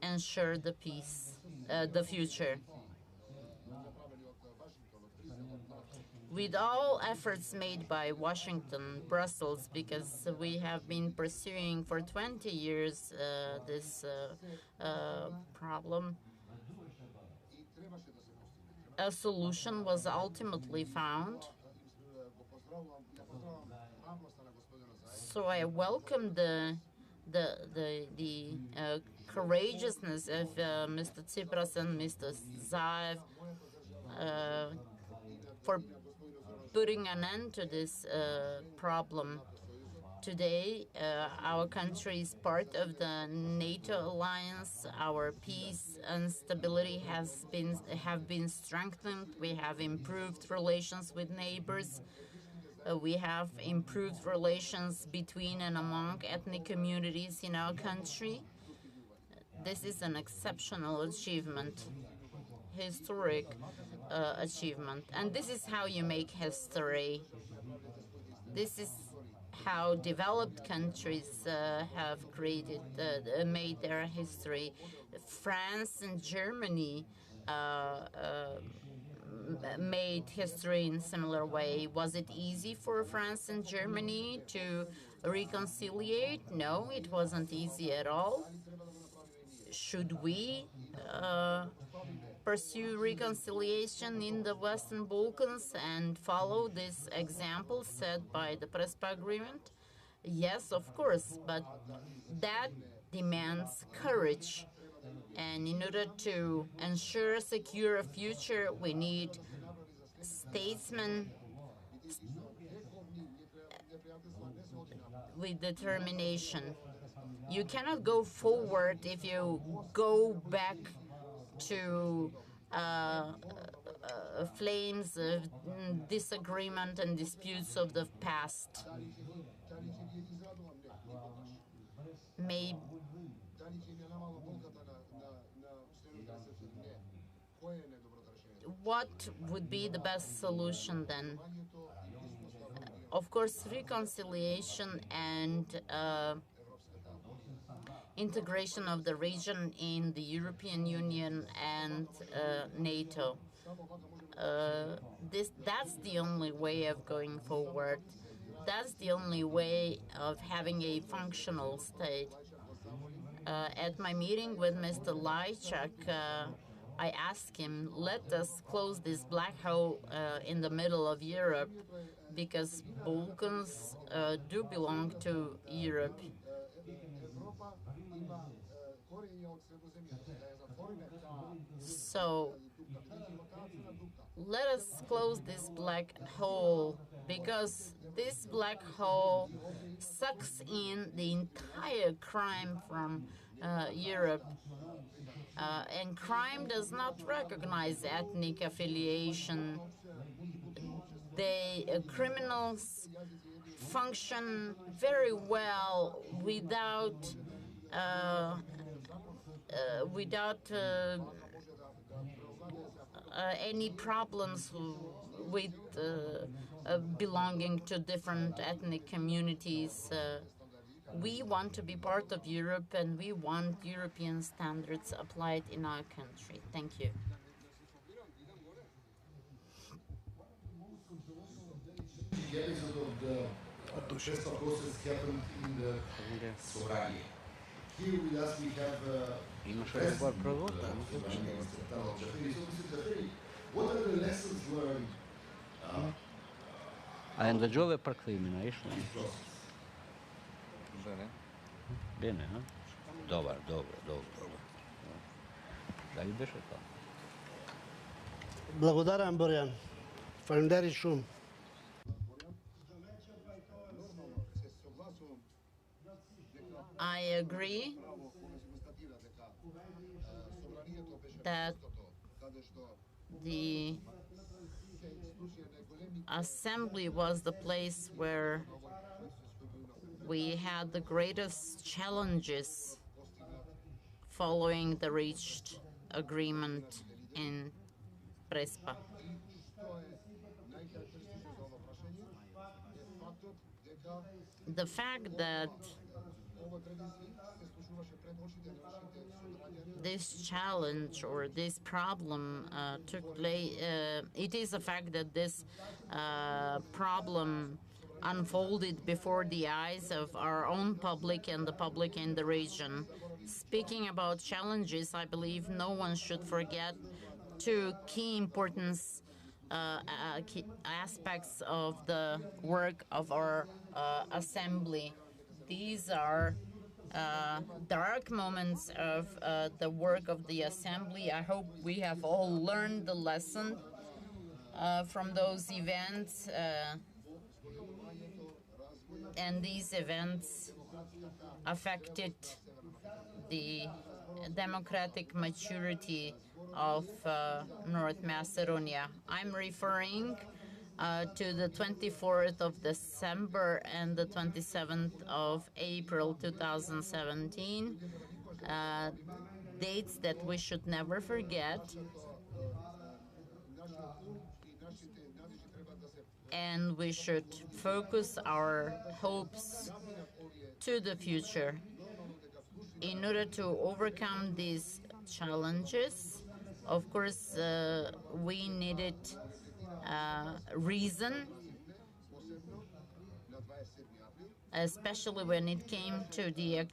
Speaker 4: ensure the peace, the future. With all efforts made by Washington, Brussels, because we have been pursuing for 20 years this problem, a solution was ultimately found. So I welcome the courageousness of Mr. Tsipras and Mr. Zaev for putting an end to this problem. Today, our country is part of the NATO alliance. Our peace and stability have been strengthened. We have improved relations with neighbors. We have improved relations between and among ethnic communities in our country. This is an exceptional achievement, historic achievement. And this is how you make history. This is how developed countries have made their history. France and Germany made history in a similar way. Was it easy for France and Germany to reconciliate? No, it wasn't easy at all. Should we pursue reconciliation in the Western Balkans and follow this example set by the Prespa agreement? Yes, of course, but that demands courage. And in order to ensure a secure future, we need statesmen with determination. You cannot go forward if you go back to flames of disagreement and disputes of the past. Maybe what would be the best solution then? Of course, reconciliation and integration of the region in the European Union and NATO. That's the only way of going forward. That's the only way of having a functional state. At my meeting with Mr. Lajczak, I asked him, let us close this black hole in the middle of Europe, because Balkans do belong to Europe. So let us close this black hole, because this black hole sucks in the entire crime from Europe. And crime does not recognize ethnic affiliation. Criminals function very well without any problems with belonging to different ethnic communities. We want to be part of Europe, and we want European standards applied in our country. Thank you.
Speaker 1: The episode of the Prespa process happened in the Sobranie. Here with us we have President what are the lessons learned
Speaker 7: And the Jove per crimine,
Speaker 1: in this process?
Speaker 7: Bine, ha? Dobar. Da li беше това?
Speaker 8: Благодарам, Борян. Фалендери шум.
Speaker 4: I agree that the assembly was the place where we had the greatest challenges following the reached agreement in Prespa. The fact that this challenge or this problem took place, it is a fact that this problem unfolded before the eyes of our own public and the public in the region. Speaking about challenges, I believe no one should forget two key importance key aspects of the work of our assembly. These are dark moments of the work of the assembly. I hope we have all learned the lesson from those events. And these events affected the democratic maturity of North Macedonia. I'm referring to the 24th of December and the 27th of April 2017, dates that we should never forget. And we should focus our hopes to the future. In order to overcome these challenges, of course, we needed reason, especially when it came to the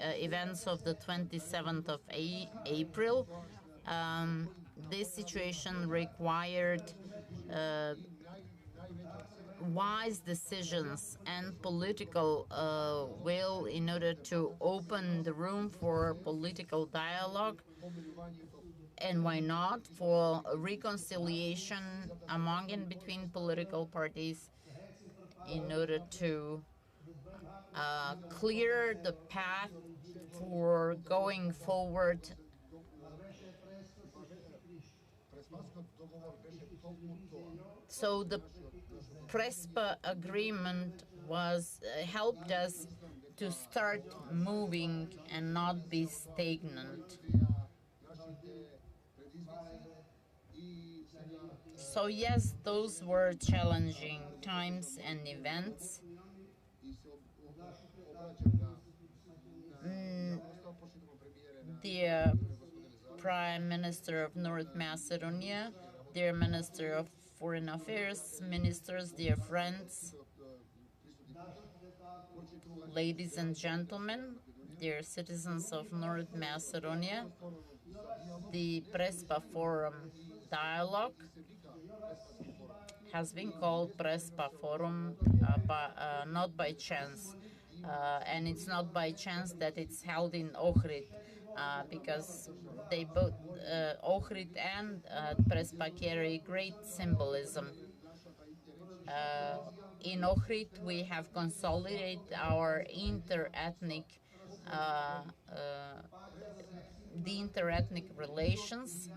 Speaker 4: events of the 27th of April. This situation required wise decisions and political will in order to open the room for political dialogue, and why not for reconciliation among and between political parties in order to clear the path for going forward. So the Prespa agreement was helped us to start moving and not be stagnant. So yes, those were challenging times and events. Dear Prime Minister of North Macedonia, dear Minister of Foreign Affairs, ministers, dear friends, ladies and gentlemen, dear citizens of North Macedonia, The Prespa Forum dialogue has been called Prespa Forum not by chance. And it's not by chance that it's held in Ohrid, because they both, Ohrid and Prespa, carry great symbolism. In Ohrid, we have consolidated our the inter-ethnic relations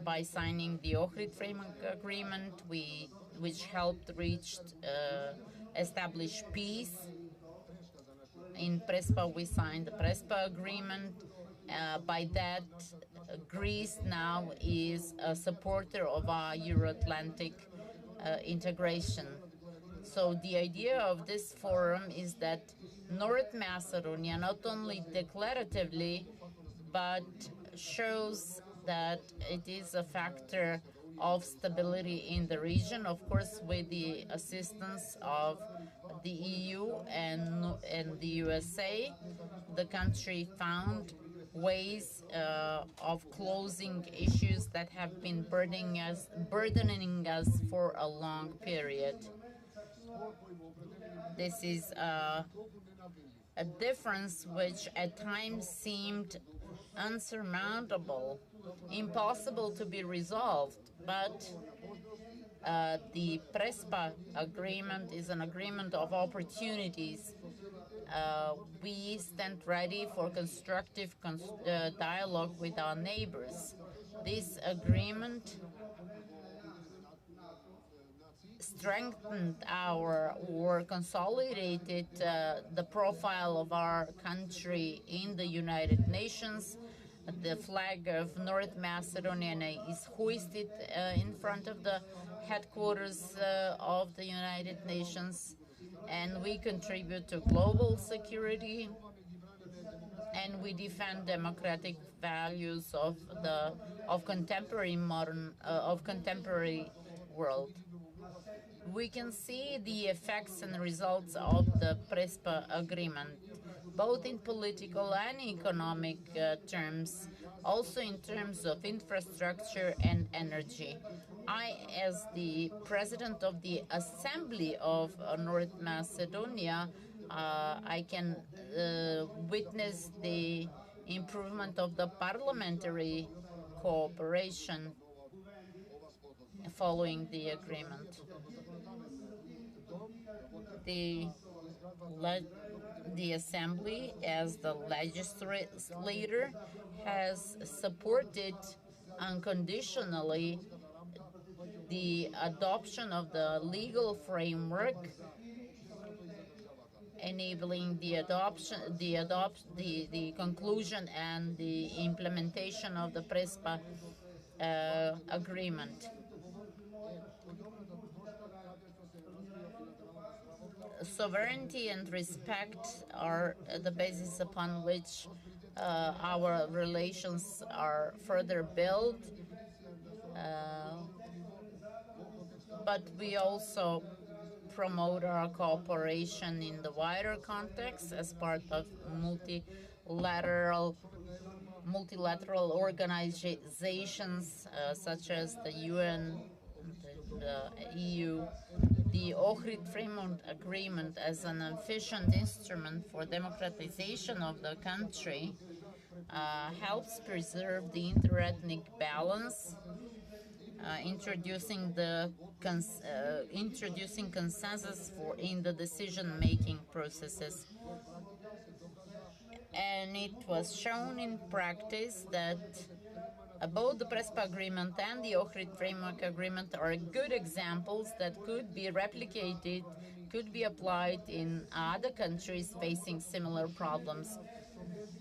Speaker 4: by signing the Ohrid Framework Agreement, which helped establish peace. In Prespa, we signed the Prespa Agreement. By that, Greece now is a supporter of our Euro-Atlantic integration. So the idea of this forum is that North Macedonia, not only declaratively, but shows that it is a factor of stability in the region, of course, with the assistance of the EU and the USA. The country found ways of closing issues that have been burdening us for a long period. This is a difference which at times seemed unsurmountable, impossible to be resolved, but the Prespa agreement is an agreement of opportunities. We stand ready for constructive dialogue with our neighbors. This agreement strengthened or consolidated the profile of our country in the United Nations. The flag of North Macedonia is hoisted in front of the headquarters of the United Nations, and we contribute to global security, and we defend democratic values of contemporary world. We can see the effects and results of the Prespa agreement, both in political and economic terms, also in terms of infrastructure and energy. I, as the president of the Assembly of North Macedonia, I can witness the improvement of the parliamentary cooperation following the agreement. The Assembly, as the legislator, has supported unconditionally the adoption of the legal framework, enabling the conclusion and the implementation of the Prespa agreement. Sovereignty and respect are the basis upon which our relations are further built, but we also promote our cooperation in the wider context as part of multilateral organizations such as the UN, the EU. The Ohrid Framework Agreement, as an efficient instrument for democratization of the country, helps preserve the inter-ethnic balance, introducing consensus in the decision-making processes. And it was shown in practice that both the Prespa Agreement and the Ohrid Framework Agreement are good examples that could be replicated, could be applied in other countries facing similar problems.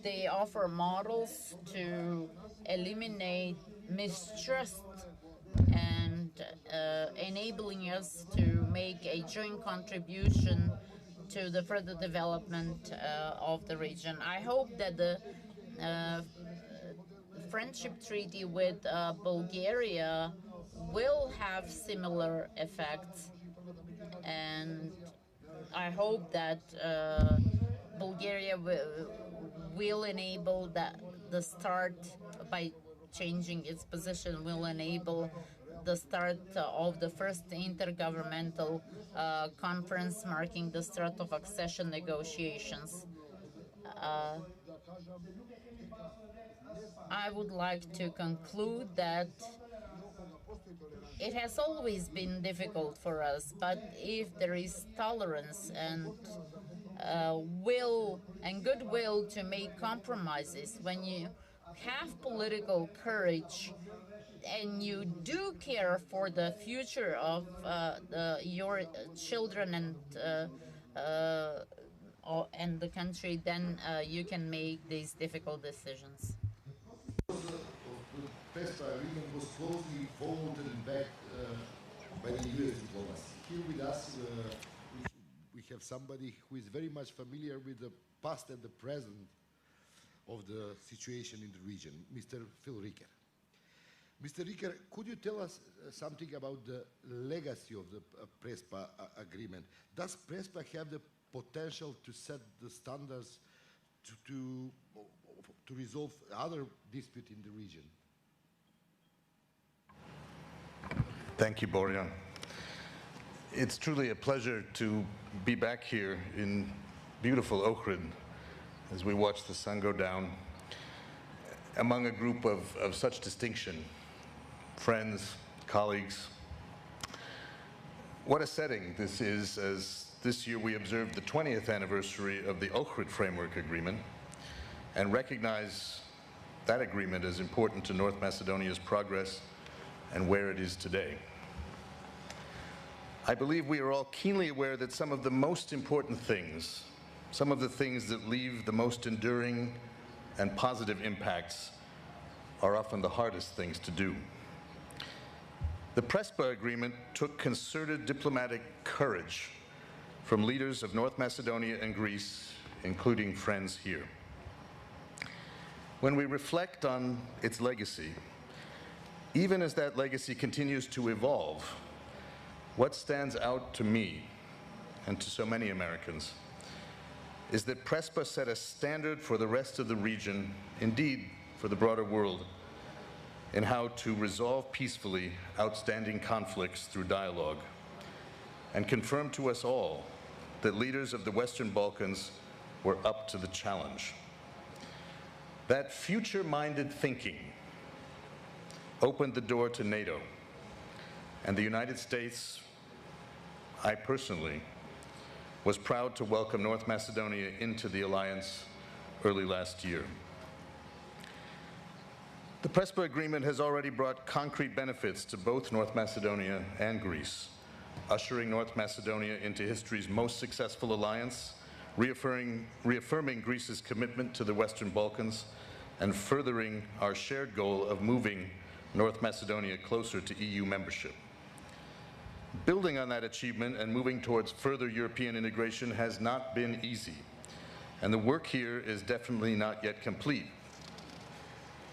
Speaker 4: They offer models to eliminate mistrust and enabling us to make a joint contribution to the further development of the region. I hope that the friendship treaty with Bulgaria will have similar effects, and I hope that Bulgaria will enable the start by changing its position will enable the start of the first intergovernmental conference marking the start of accession negotiations. I would like to conclude that it has always been difficult for us, but if there is tolerance and will and goodwill to make compromises, when you have political courage and you do care for the future of your children and the country, then you can make these difficult decisions.
Speaker 1: The Prespa agreement was closely followed and backed by the U.S. diplomacy. Here with us, we have somebody who is very much familiar with the past and the present of the situation in the region, Mr. Phil Ricker. Mr. Ricker, could you tell us something about the legacy of the Prespa agreement? Does Prespa have the potential to set the standards to resolve other disputes in the region?
Speaker 9: Thank you, Borjan. It's truly a pleasure to be back here in beautiful Ohrid as we watch the sun go down among a group of such distinction, friends, colleagues. What a setting this is, as this year we observed the 20th anniversary of the Ohrid Framework Agreement and recognize that agreement as important to North Macedonia's progress and where it is today. I believe we are all keenly aware that some of the most important things, some of the things that leave the most enduring and positive impacts, are often the hardest things to do. The Prespa agreement took concerted diplomatic courage from leaders of North Macedonia and Greece, including friends here. When we reflect on its legacy, even as that legacy continues to evolve, what stands out to me and to so many Americans is that Prespa set a standard for the rest of the region, indeed for the broader world, in how to resolve peacefully outstanding conflicts through dialogue, and confirmed to us all that leaders of the Western Balkans were up to the challenge. That future-minded thinking opened the door to NATO, and the United States, I personally, was proud to welcome North Macedonia into the alliance early last year. The Prespa agreement has already brought concrete benefits to both North Macedonia and Greece, ushering North Macedonia into history's most successful alliance, reaffirming Greece's commitment to the Western Balkans, and furthering our shared goal of moving North Macedonia closer to EU membership. Building on that achievement and moving towards further European integration has not been easy, and the work here is definitely not yet complete.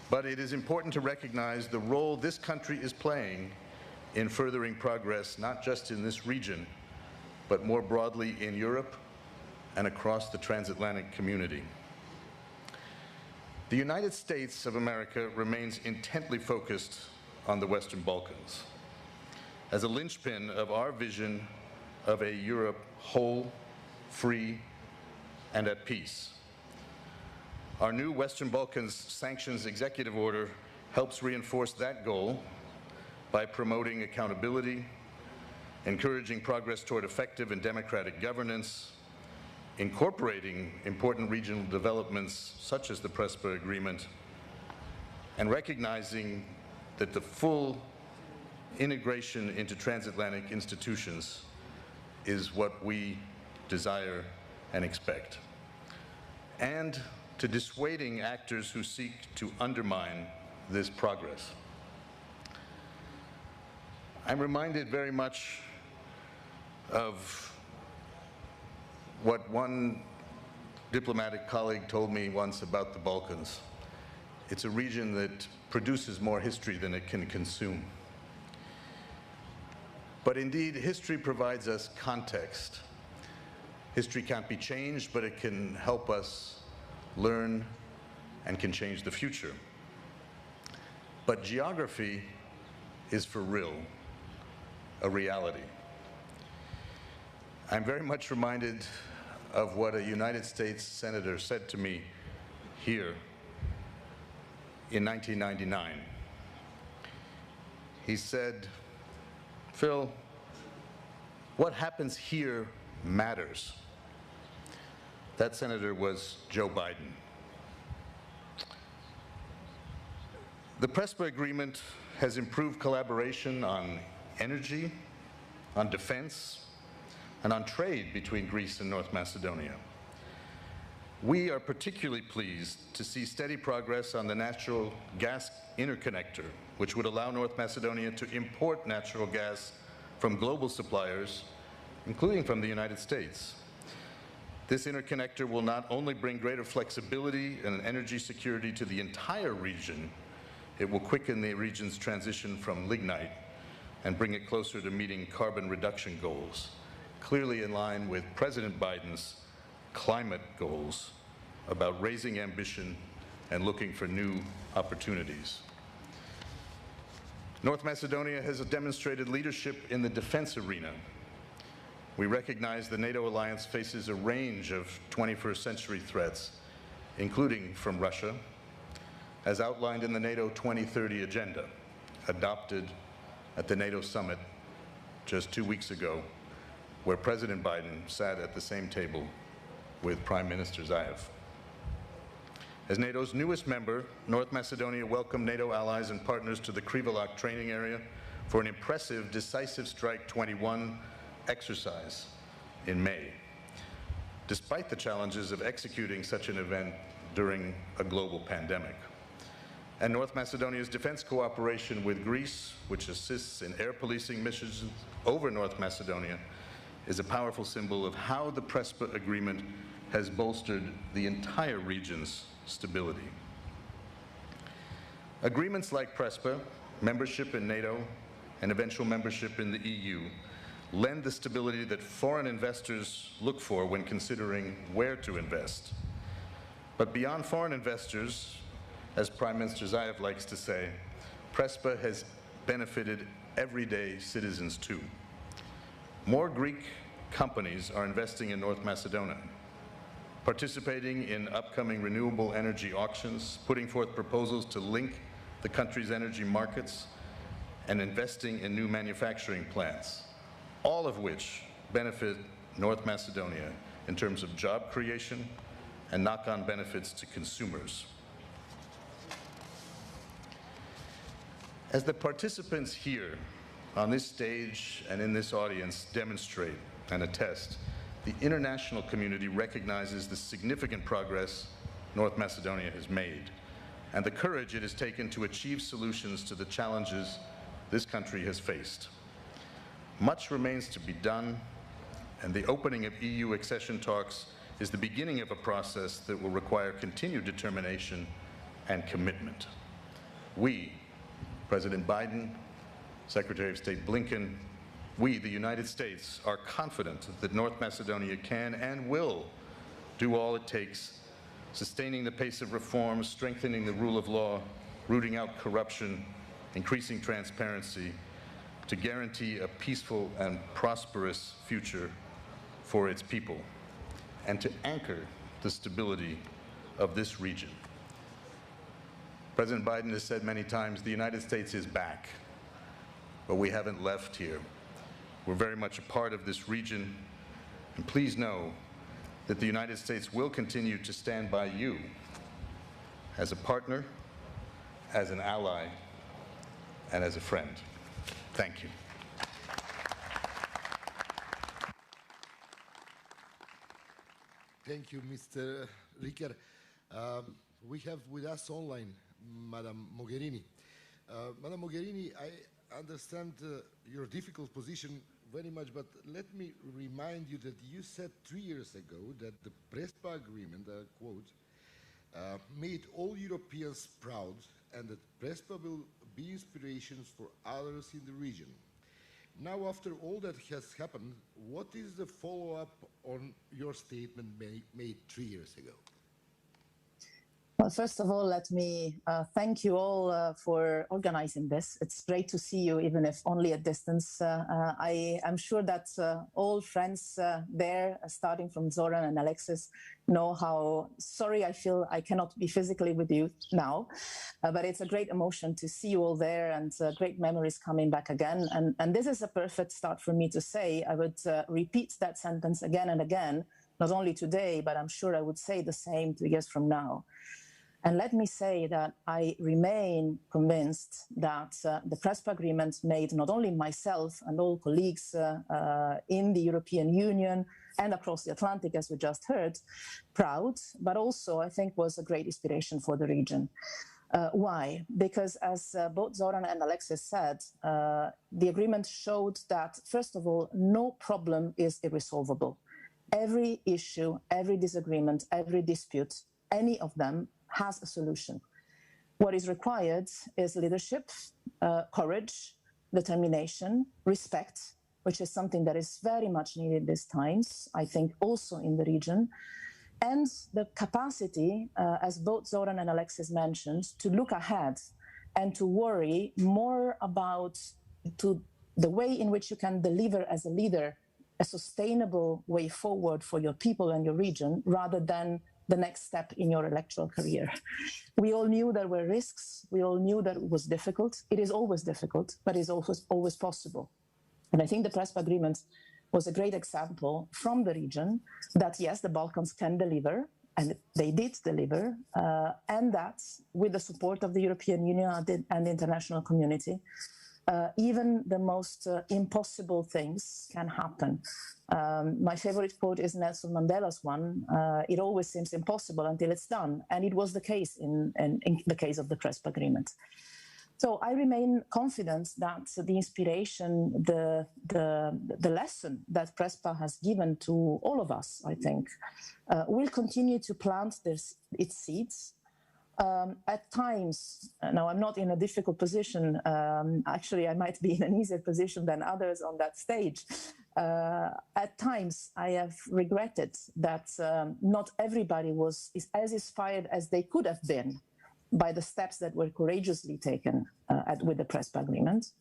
Speaker 9: But it is important to recognize the role this country is playing in furthering progress, not just in this region, but more broadly in Europe and across the transatlantic community. The United States of America remains intently focused on the Western Balkans as a linchpin of our vision of a Europe whole, free, and at peace. Our new Western Balkans Sanctions Executive Order helps reinforce that goal by promoting accountability, encouraging progress toward effective and democratic governance, incorporating important regional developments such as the Prespa Agreement, and recognizing that the full integration into transatlantic institutions is what we desire and expect, and to dissuading actors who seek to undermine this progress. I'm reminded very much of what one diplomatic colleague told me once about the Balkans. It's a region that produces more history than it can consume. But indeed, history provides us context. History can't be changed, but it can help us learn and can change the future. But geography is for real, a reality. I'm very much reminded of what a United States senator said to me here in 1999. He said, "Phil, what happens here matters." That senator was Joe Biden. The Prespa agreement has improved collaboration on energy, on defense, and on trade between Greece and North Macedonia. We are particularly pleased to see steady progress on the natural gas interconnector, which would allow North Macedonia to import natural gas from global suppliers, including from the United States. This interconnector will not only bring greater flexibility and energy security to the entire region, it will quicken the region's transition from lignite and bring it closer to meeting carbon reduction goals, clearly in line with President Biden's climate goals about raising ambition and looking for new opportunities. North Macedonia has demonstrated leadership in the defense arena. We recognize the NATO alliance faces a range of 21st century threats, including from Russia, as outlined in the NATO 2030 agenda, adopted at the NATO summit just 2 weeks ago, where President Biden sat at the same table with Prime Minister Zaev. As NATO's newest member, North Macedonia welcomed NATO allies and partners to the Krivolak training area for an impressive Decisive Strike 21 exercise in May, despite the challenges of executing such an event during a global pandemic. And North Macedonia's defense cooperation with Greece, which assists in air policing missions over North Macedonia, is a powerful symbol of how the Prespa agreement has bolstered the entire region's stability. Agreements like Prespa, membership in NATO, and eventual membership in the EU lend the stability that foreign investors look for when considering where to invest. But beyond foreign investors, as Prime Minister Zaev likes to say, Prespa has benefited everyday citizens too. More Greek companies are investing in North Macedonia, participating in upcoming renewable energy auctions, putting forth proposals to link the country's energy markets, and investing in new manufacturing plants, all of which benefit North Macedonia in terms of job creation and knock-on benefits to consumers. As the participants here on this stage and in this audience demonstrate and attest, the international community recognizes the significant progress North Macedonia has made and the courage it has taken to achieve solutions to the challenges this country has faced. Much remains to be done, and the opening of EU accession talks is the beginning of a process that will require continued determination and commitment. We, President Biden, Secretary of State Blinken, we, the United States, are confident that North Macedonia can and will do all it takes, sustaining the pace of reforms, strengthening the rule of law, rooting out corruption, increasing transparency, to guarantee a peaceful and prosperous future for its people, and to anchor the stability of this region. President Biden has said many times, the United States is back, but we haven't left here. We're very much a part of this region, and please know that the United States will continue to stand by you as a partner, as an ally, and as a friend. Thank you.
Speaker 1: Thank you, Mr. Ricker. We have with us online Madam Mogherini. Madam Mogherini, I understand your difficult position very much, but let me remind you that you said 3 years ago that the Prespa agreement, quote, made all Europeans proud and that Prespa will be inspirations for others in the region. Now, after all that has happened, what is the follow-up on your statement made 3 years ago?
Speaker 10: Well, first of all, let me thank you all for organizing this. It's great to see you, even if only at distance. I am sure that all friends there, starting from Zoran and Alexis, know how sorry I feel I cannot be physically with you now. But it's a great emotion to see you all there and great memories coming back again. And this is a perfect start for me to say, I would repeat that sentence again and again, not only today, but I'm sure I would say the same 2 years from now. And let me say that I remain convinced that the Prespa agreement made not only myself and all colleagues in the European Union and across the Atlantic, as we just heard, proud, but also I think was a great inspiration for the region. Why? Because as both Zoran and Alexis said, the agreement showed that, first of all, no problem is irresolvable. Every issue, every disagreement, every dispute, any of them has a solution. What is required is leadership, courage, determination, respect, which is something that is very much needed these times, I think also in the region, and the capacity, as both Zoran and Alexis mentioned, to look ahead and to worry more about the way in which you can deliver as a leader a sustainable way forward for your people and your region, rather than the next step in your electoral career. We all knew there were risks. We all knew that it was difficult. It is always difficult, but it's always possible. And I think the Prespa agreement was a great example from the region that, yes, the Balkans can deliver, and they did deliver, and that with the support of the European Union and the international community, even the most impossible things can happen. My favorite quote is Nelson Mandela's one, it always seems impossible until it's done. And it was the case in the case of the Prespa agreement. So I remain confident that the inspiration, the lesson that Prespa has given to all of us, I think, will continue to plant its seeds. At times, now I'm not in a difficult position, actually I might be in an easier position than others on that stage. At times I have regretted that not everybody is as inspired as they could have been by the steps that were courageously taken with the Prespa agreement.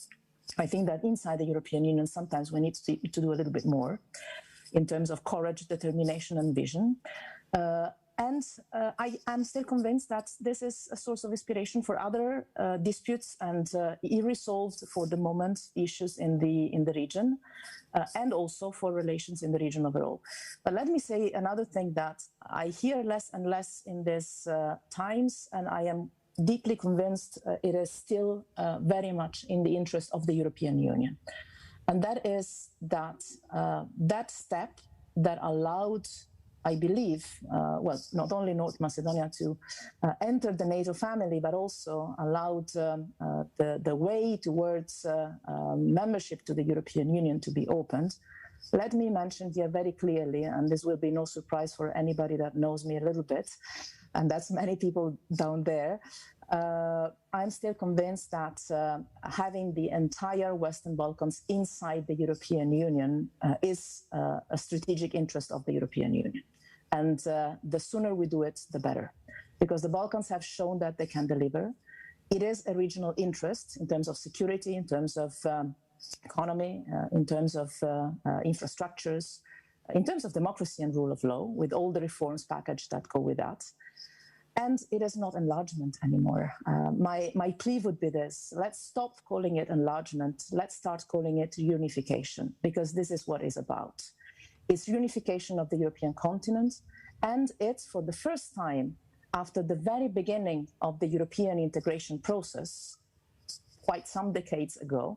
Speaker 10: I think that inside the European Union sometimes we need to do a little bit more in terms of courage, determination and vision. And I am still convinced that this is a source of inspiration for other disputes and irresolved, for the moment, issues in the region, and also for relations in the region overall. But let me say another thing that I hear less and less in these times, and I am deeply convinced it is still very much in the interest of the European Union. And that is that that step that allowed, I believe, well, not only North Macedonia to enter the NATO family, but also allowed the way towards membership to the European Union to be opened. Let me mention here very clearly, and this will be no surprise for anybody that knows me a little bit, and that's many people down there, I'm still convinced that having the entire Western Balkans inside the European Union is a strategic interest of the European Union. And the sooner we do it, the better. Because the Balkans have shown that they can deliver. It is a regional interest in terms of security, in terms of economy, in terms of infrastructures, in terms of democracy and rule of law, with all the reforms package that go with that. And it is not enlargement anymore. My plea would be this: let's stop calling it enlargement. Let's start calling it unification, because this is what it's about. It's unification of the European continent, and it's for the first time after the very beginning of the European integration process, quite some decades ago,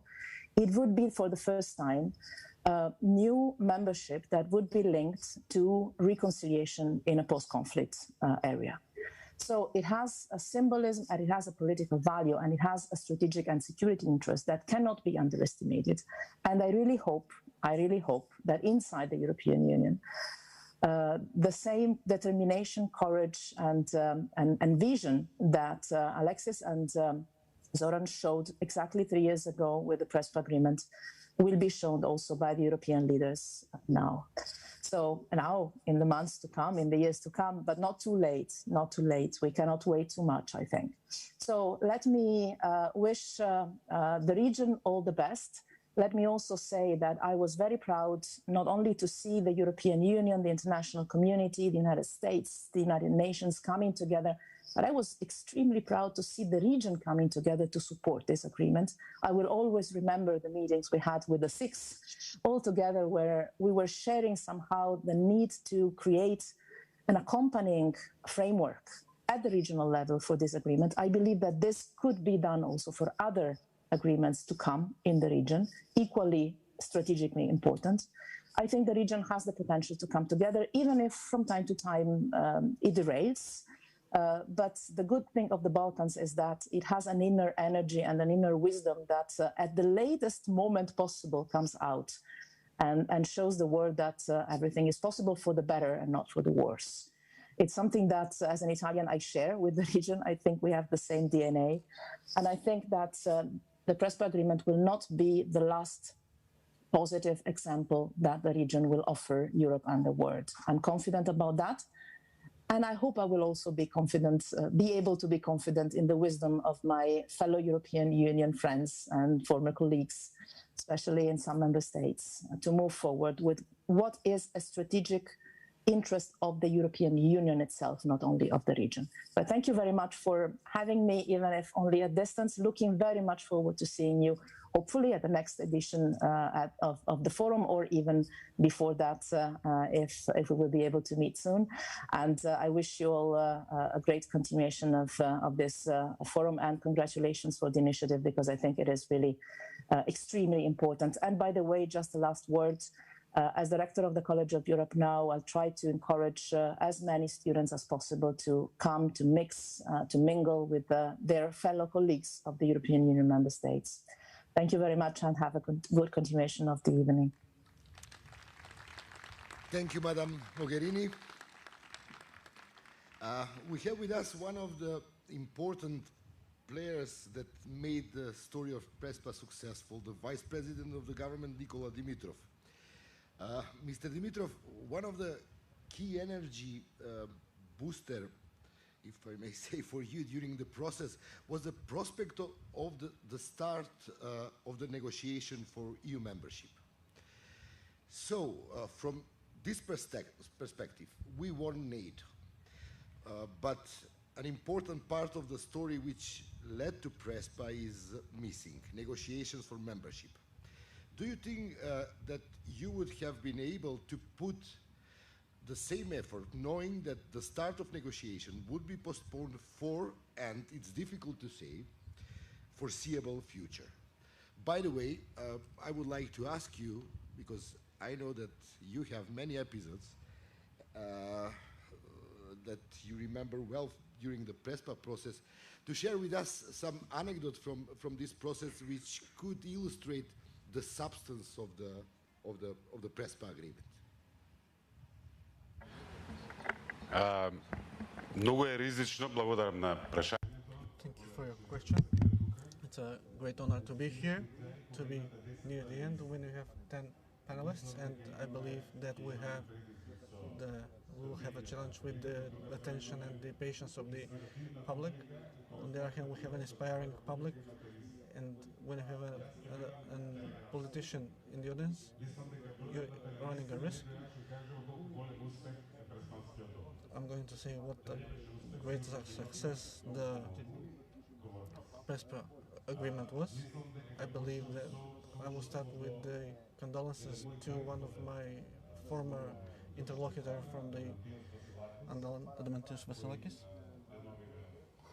Speaker 10: it would be for the first time new membership that would be linked to reconciliation in a post-conflict area. So it has a symbolism, and it has a political value, and it has a strategic and security interest that cannot be underestimated. And I really hope that inside the European Union, the same determination, courage, and vision that Alexis and Zoran showed exactly 3 years ago with the Prespa agreement will be shown also by the European leaders now. So now, in the months to come, in the years to come, but not too late, not too late. We cannot wait too much, I think. So let me wish the region all the best. Let me also say that I was very proud not only to see the European Union, the international community, the United States, the United Nations coming together, but I was extremely proud to see the region coming together to support this agreement. I will always remember the meetings we had with the six all together, where we were sharing somehow the need to create an accompanying framework at the regional level for this agreement. I believe that this could be done also for other agreements to come in the region, equally strategically important. I think the region has the potential to come together, even if from time to time it derails. But the good thing of the Balkans is that it has an inner energy and an inner wisdom that at the latest moment possible comes out and shows the world that everything is possible for the better and not for the worse. It's something that, as an Italian, I share with the region. I think we have the same DNA. And I think that the Prespa Agreement will not be the last positive example that the region will offer Europe and the world. I'm confident about that. And I hope I will also be confident, be able to be confident in the wisdom of my fellow European Union friends and former colleagues, especially in some member states, to move forward with what is a strategic interest of the European Union itself, not only of the region. But thank you very much for having me, even if only at distance. Looking very much forward to seeing you, hopefully at the next edition of the forum, or even before that, if we will be able to meet soon. And I wish you all a great continuation of this forum, and congratulations for the initiative, because I think it is really extremely important. And by the way, just the last word, as director of the College of Europe now, I'll try to encourage as many students as possible to come, to mix, to mingle with their fellow colleagues of the European Union member states. Thank you very much, and have a good continuation of the evening.
Speaker 1: Thank you, Madam Mogherini. We have with us one of the important players that made the story of Prespa successful, the Vice President of the government, Nikola Dimitrov. Mr. Dimitrov, one of the key energy booster, if I may say, for you during the process was the prospect of the start of the negotiation for EU membership. So, from this perspective, we won NATO, but an important part of the story which led to Prespa is missing, negotiations for membership. Do you think that you would have been able to put the same effort, knowing that the start of negotiation would be postponed for, and it's difficult to say, foreseeable future? By the way, I would like to ask you, because I know that you have many episodes that you remember well during the Prespa process, to share with us some anecdotes from this process which could illustrate the substance of the Prespa agreement.
Speaker 11: Много е ризично. Благодарам на прашањето.
Speaker 12: Thank you for your question. It's a great honor to be here, to be near the end when we have 10 panelists, and I believe that we will have a challenge with the attention and the patience of the public. On the other hand, we have an inspiring public, and when you have a politician in the audience, you're running a risk. I'm going to say what a great success the Prespa agreement was. I believe that I will start with the condolences to one of my former interlocutor from the Adamantios Vasilakis,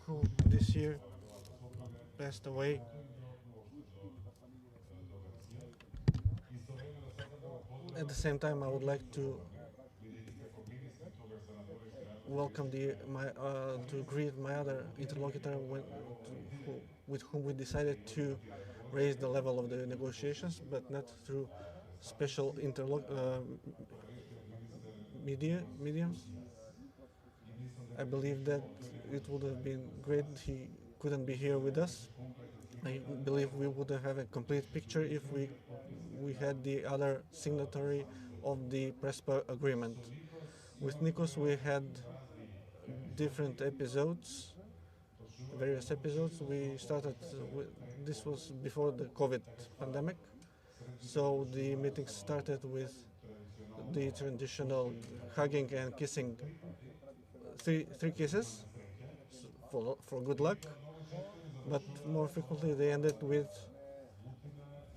Speaker 12: who this year passed away. At the same time, I would like to welcome to greet my other interlocutor with whom we decided to raise the level of the negotiations, but not through special mediums. I believe that it would have been great he couldn't be here with us. I believe we would have a complete picture if we had the other signatory of the Prespa agreement. With Nikos, we had different episodes, various episodes. We started this was before the COVID pandemic, so the meeting started with the traditional hugging and kissing, three kisses for good luck, but more frequently they ended with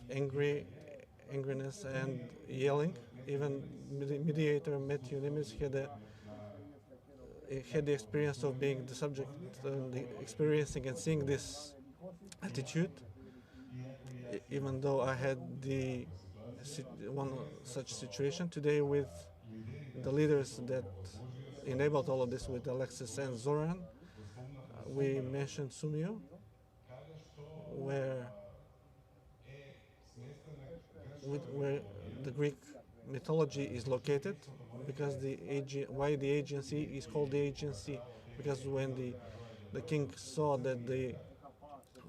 Speaker 12: angriness and yelling. Even mediator Matthew Nimitz had the experience of being the subject, experiencing and seeing this attitude. Even though I had one such situation today with the leaders that enabled all of this, with Alexis and Zoran, we mentioned Sumio, where the Greek mythology is located, because why the agency is called the agency, because when the king saw that the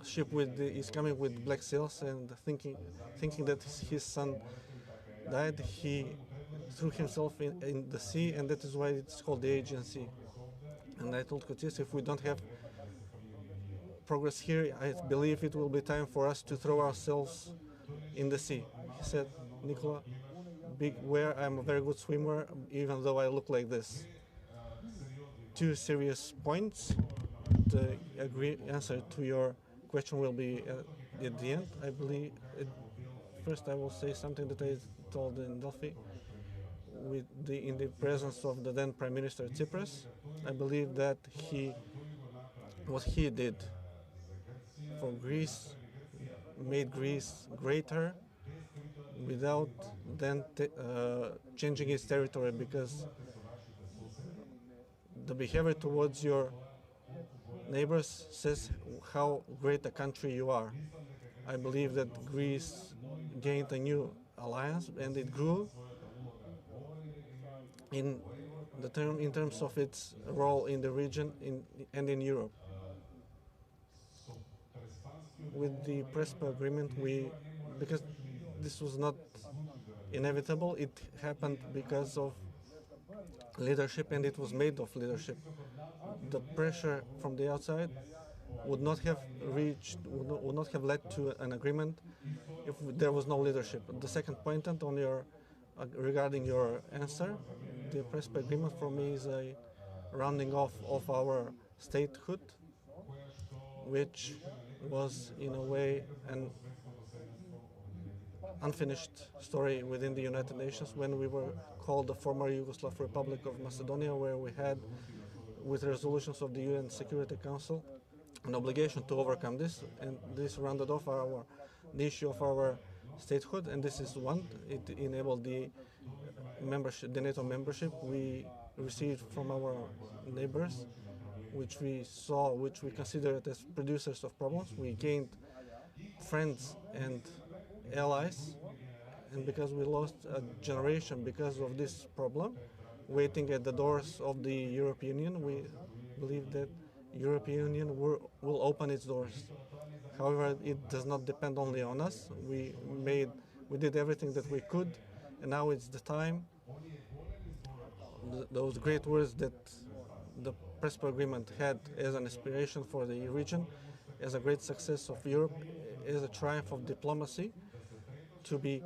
Speaker 12: ship is coming with black sails, and thinking that his son died, he threw himself in the sea, and that is why it's called the agency. And I told Kotis, if we don't have progress here, I believe it will be time for us to throw ourselves in the sea. He said, Nicola, beware, I'm a very good swimmer, even though I look like this. Two serious points. The answer to your question will be at the end. I believe. First, I will say something that I told in Delphi, in the presence of the then Prime Minister Tsipras. I believe that what he did for Greece made Greece greater, without then changing its territory, because the behavior towards your neighbors says how great a country you are. I believe that Greece gained a new alliance, and it grew in terms of its role in the region and in Europe. With the Prespa agreement, because this was not inevitable, it happened because of leadership, and it was made of leadership. The pressure from the outside would not have led to an agreement if there was no leadership. The second point on regarding your answer, the Prespa agreement for me is a rounding off of our statehood, which was in a way an unfinished story within the United Nations, when we were called the former Yugoslav Republic of Macedonia, where we had, with resolutions of the UN Security Council, an obligation to overcome this, and this rounded off the issue of our statehood, and this is one. It enabled the NATO membership we received from our neighbors, which we considered as producers of problems. We gained friends and allies, and because we lost a generation because of this problem, waiting at the doors of the European Union, we believe that European Union will open its doors. However, it does not depend only on us. We did everything that we could, and now it's the time. Those great words that the Prespa agreement had as an inspiration for the region, as a great success of Europe, as a triumph of diplomacy, to be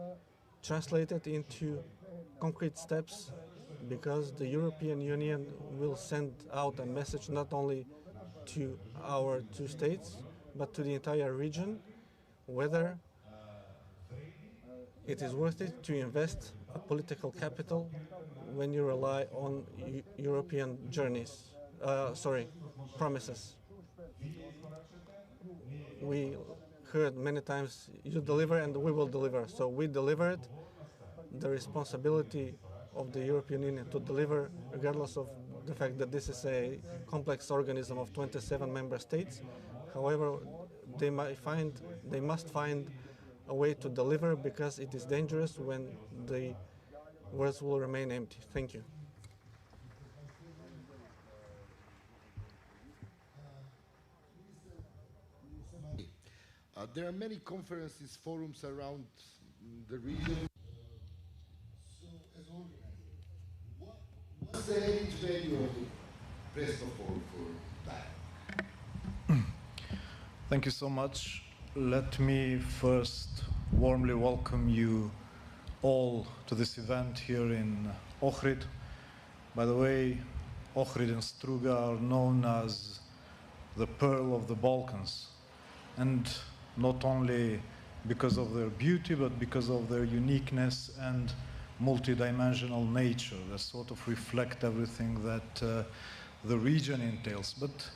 Speaker 12: translated into concrete steps, because the European Union will send out a message not only to our two states, but to the entire region, whether it is worth it to invest a political capital when you rely on European promises. We heard many times, you deliver and we will deliver. So we delivered. The responsibility of the European Union to deliver, regardless of the fact that this is a complex organism of 27 member states. However, they must find a way to deliver, because it is dangerous when the words will remain empty. Thank you.
Speaker 1: There are many conferences, forums around the region. So, as value of the Prespa Forum for that?
Speaker 13: Thank you so much. Let me first warmly welcome you all to this event here in Ohrid. By the way, Ohrid and Struga are known as the Pearl of the Balkans, and not only because of their beauty, but because of their uniqueness and multidimensional nature that sort of reflect everything that the region entails. But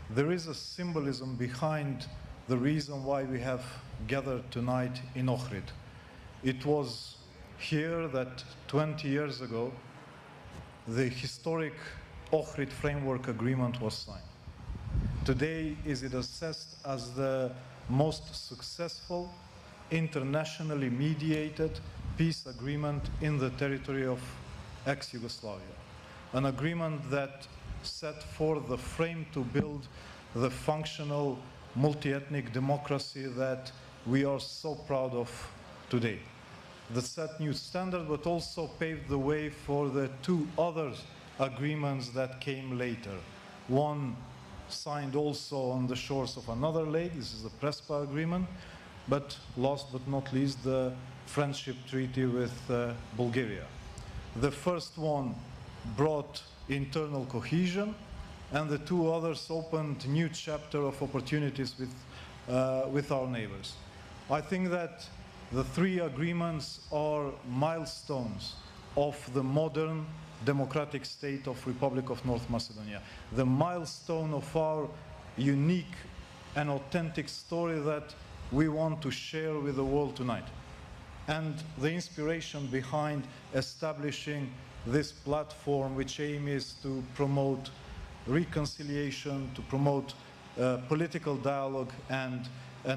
Speaker 13: there is a symbolism behind the reason why we have gathered tonight in Ohrid. It was here that 20 years ago, the historic Ohrid Framework Agreement was signed. Today, is it assessed as the most successful, internationally mediated peace agreement in the territory of ex-Yugoslavia. An agreement that set forth the frame to build the functional multi-ethnic democracy that we are so proud of today. That set new standard, but also paved the way for the two other agreements that came later. One signed also on the shores of another lake, this is the Prespa agreement, but last but not least, the friendship treaty with Bulgaria. The first one brought internal cohesion, and the two others opened a new chapter of opportunities with our neighbors. I think that the three agreements are milestones of the modern democratic state of Republic of North Macedonia, the milestone of our unique and authentic story that we want to share with the world tonight. And the inspiration behind establishing this platform, which aim is to promote reconciliation, to promote political dialogue and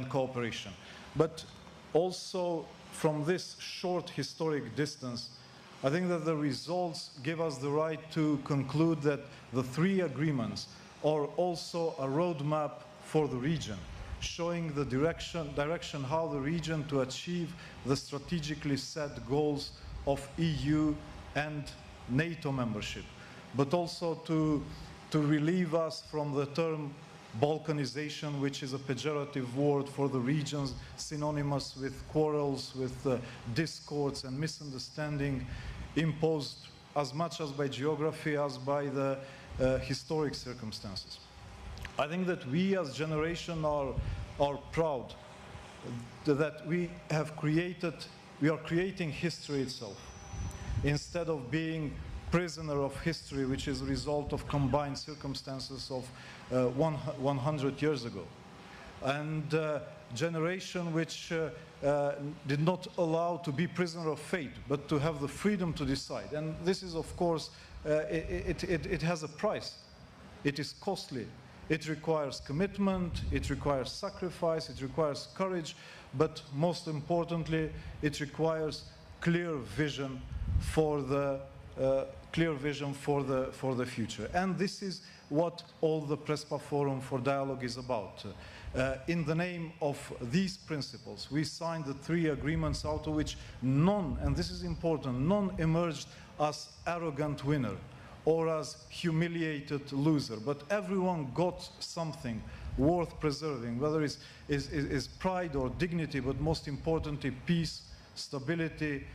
Speaker 13: cooperation. But also from this short historic distance, I think that the results give us the right to conclude that the three agreements are also a roadmap for the region, showing the direction how the region to achieve the strategically set goals of EU and NATO membership, but also to relieve us from the term Balkanization, which is a pejorative word for the regions, synonymous with quarrels, with discords and misunderstanding imposed as much as by geography as by the historic circumstances. I think that we as generation are proud that we are creating history itself, instead of being prisoner of history, which is a result of combined circumstances of 100 years ago. And generation which did not allow to be prisoner of fate, but to have the freedom to decide. And this is, of course, it has a price. It is costly. It requires commitment, it requires sacrifice, it requires courage, but most importantly, it requires clear vision for the future. And this is what all the Prespa Forum for Dialogue is about. In the name of these principles, we signed the three agreements out of which none, and this is important, none emerged as arrogant winner or as humiliated loser, but everyone got something worth preserving, whether it's pride or dignity, but most importantly, peace, stability,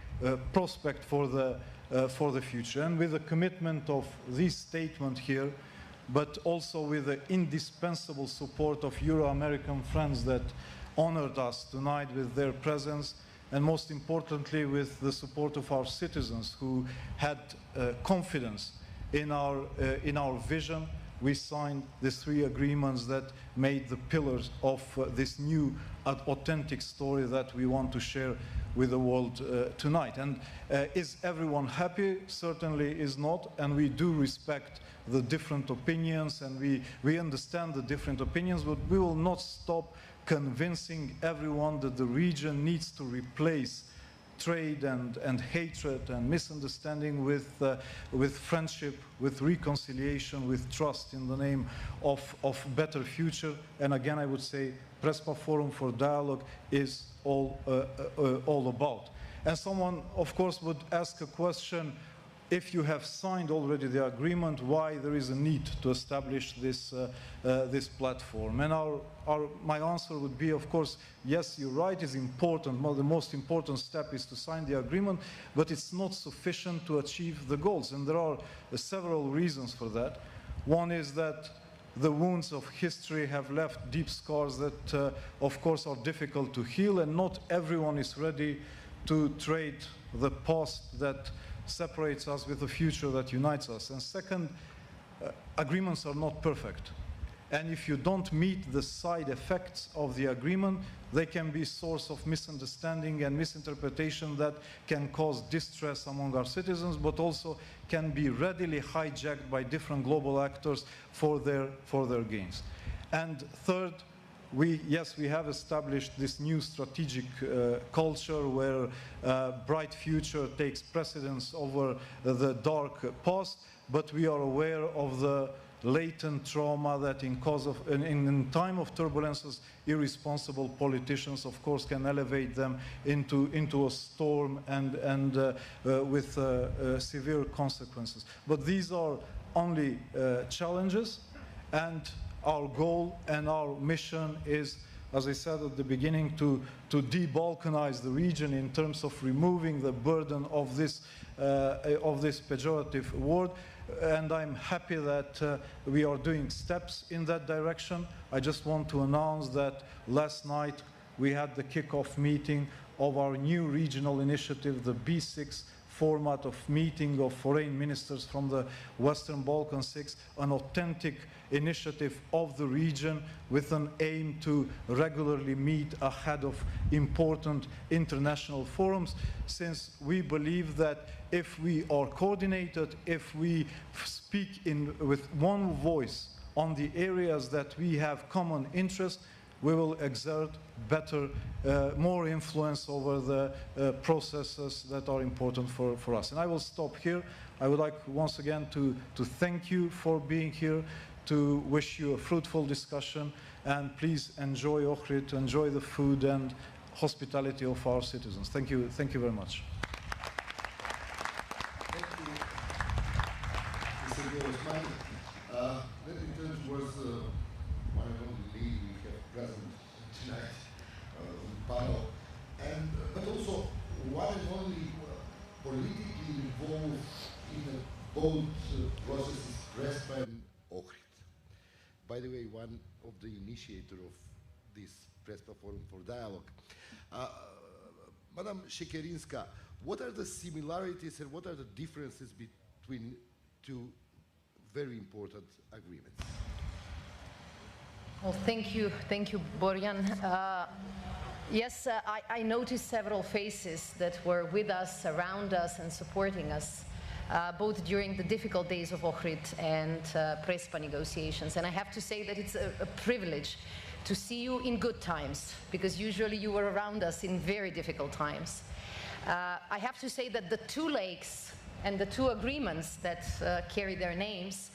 Speaker 13: prospect for the future. And with the commitment of this statement here, but also with the indispensable support of Euro-American friends that honored us tonight with their presence, and most importantly with the support of our citizens who had confidence in our vision, we signed these three agreements that made the pillars of this new authentic story that we want to share with the world tonight. And is everyone happy? Certainly is not, and we do respect the different opinions, and we understand the different opinions, but we will not stop convincing everyone that the region needs to replace trade and hatred and misunderstanding with friendship, with reconciliation, with trust in the name of better future. And again, I would say Prespa Forum for Dialogue is all about. And someone, of course, would ask a question, if you have signed already the agreement, why there is a need to establish this, this platform? And my answer would be, of course, yes, you're right, it's important. The most important step is to sign the agreement, but it's not sufficient to achieve the goals. And there are several reasons for that. One is that the wounds of history have left deep scars that, of course, are difficult to heal, and not everyone is ready to trade the past that separates us with a future that unites us. And second, agreements are not perfect. And if you don't meet the side effects of the agreement, they can be a source of misunderstanding and misinterpretation that can cause distress among our citizens, but also can be readily hijacked by different global actors for their gains. And third, we have established this new strategic culture where bright future takes precedence over the dark past, but we are aware of the latent trauma that in time of turbulences, irresponsible politicians, of course, can elevate them into a storm and with severe consequences. But these are only challenges, and our goal and our mission is, as I said at the beginning, to de-Balkanize the region in terms of removing the burden of this pejorative word. And I'm happy that we are doing steps in that direction. I just want to announce that last night we had the kickoff meeting of our new regional initiative, the B6 format of meeting of foreign ministers from the Western Balkan 6, an authentic initiative of the region with an aim to regularly meet ahead of important international forums, since we believe that if we are coordinated, if we speak with one voice on the areas that we have common interest, we will exert better, more influence over the processes that are important for us. And I will stop here. I would like once again to thank you for being here, to wish you a fruitful discussion, and please enjoy Ohrid, enjoy the food and hospitality of our citizens. Thank you very much.
Speaker 1: Thank you, Mr. Gorosman. Let me turn towards one and only lady we have present tonight on the panel, and but also one and only politically involved in both processes, Prespa and Ohrid. By the way, one of the initiator of this Prespa Forum for Dialogue. Madam Shekerinska, what are the similarities and what are the differences between two very important agreements?
Speaker 14: Well, thank you, Borjan. Yes, I noticed several faces that were with us, around us, and supporting us, both during the difficult days of Ohrid and Prespa negotiations. And I have to say that it's a privilege to see you in good times, because usually you were around us in very difficult times. I have to say that the two lakes and the two agreements that carry their names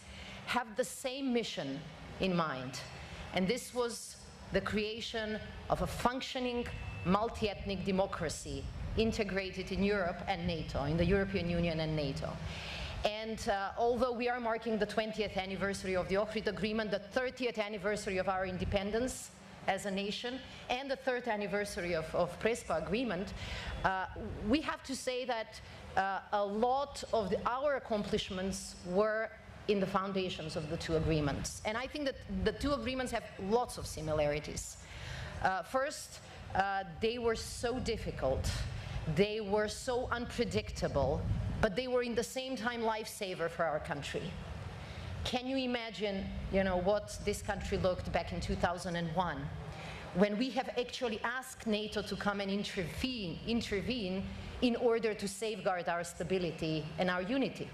Speaker 14: have the same mission in mind. And this was the creation of a functioning multi-ethnic democracy integrated in Europe and NATO, in the European Union and NATO. And although we are marking the 20th anniversary of the Ohrid Agreement, the 30th anniversary of our independence as a nation, and the 3rd anniversary of Prespa Agreement, we have to say that a lot of our accomplishments were in the foundations of the two agreements. And I think that the two agreements have lots of similarities. First, they were so difficult, they were so unpredictable, but they were in the same time lifesaver for our country. Can you imagine, what this country looked back in 2001, when we have actually asked NATO to come and intervene in order to safeguard our stability and our unity?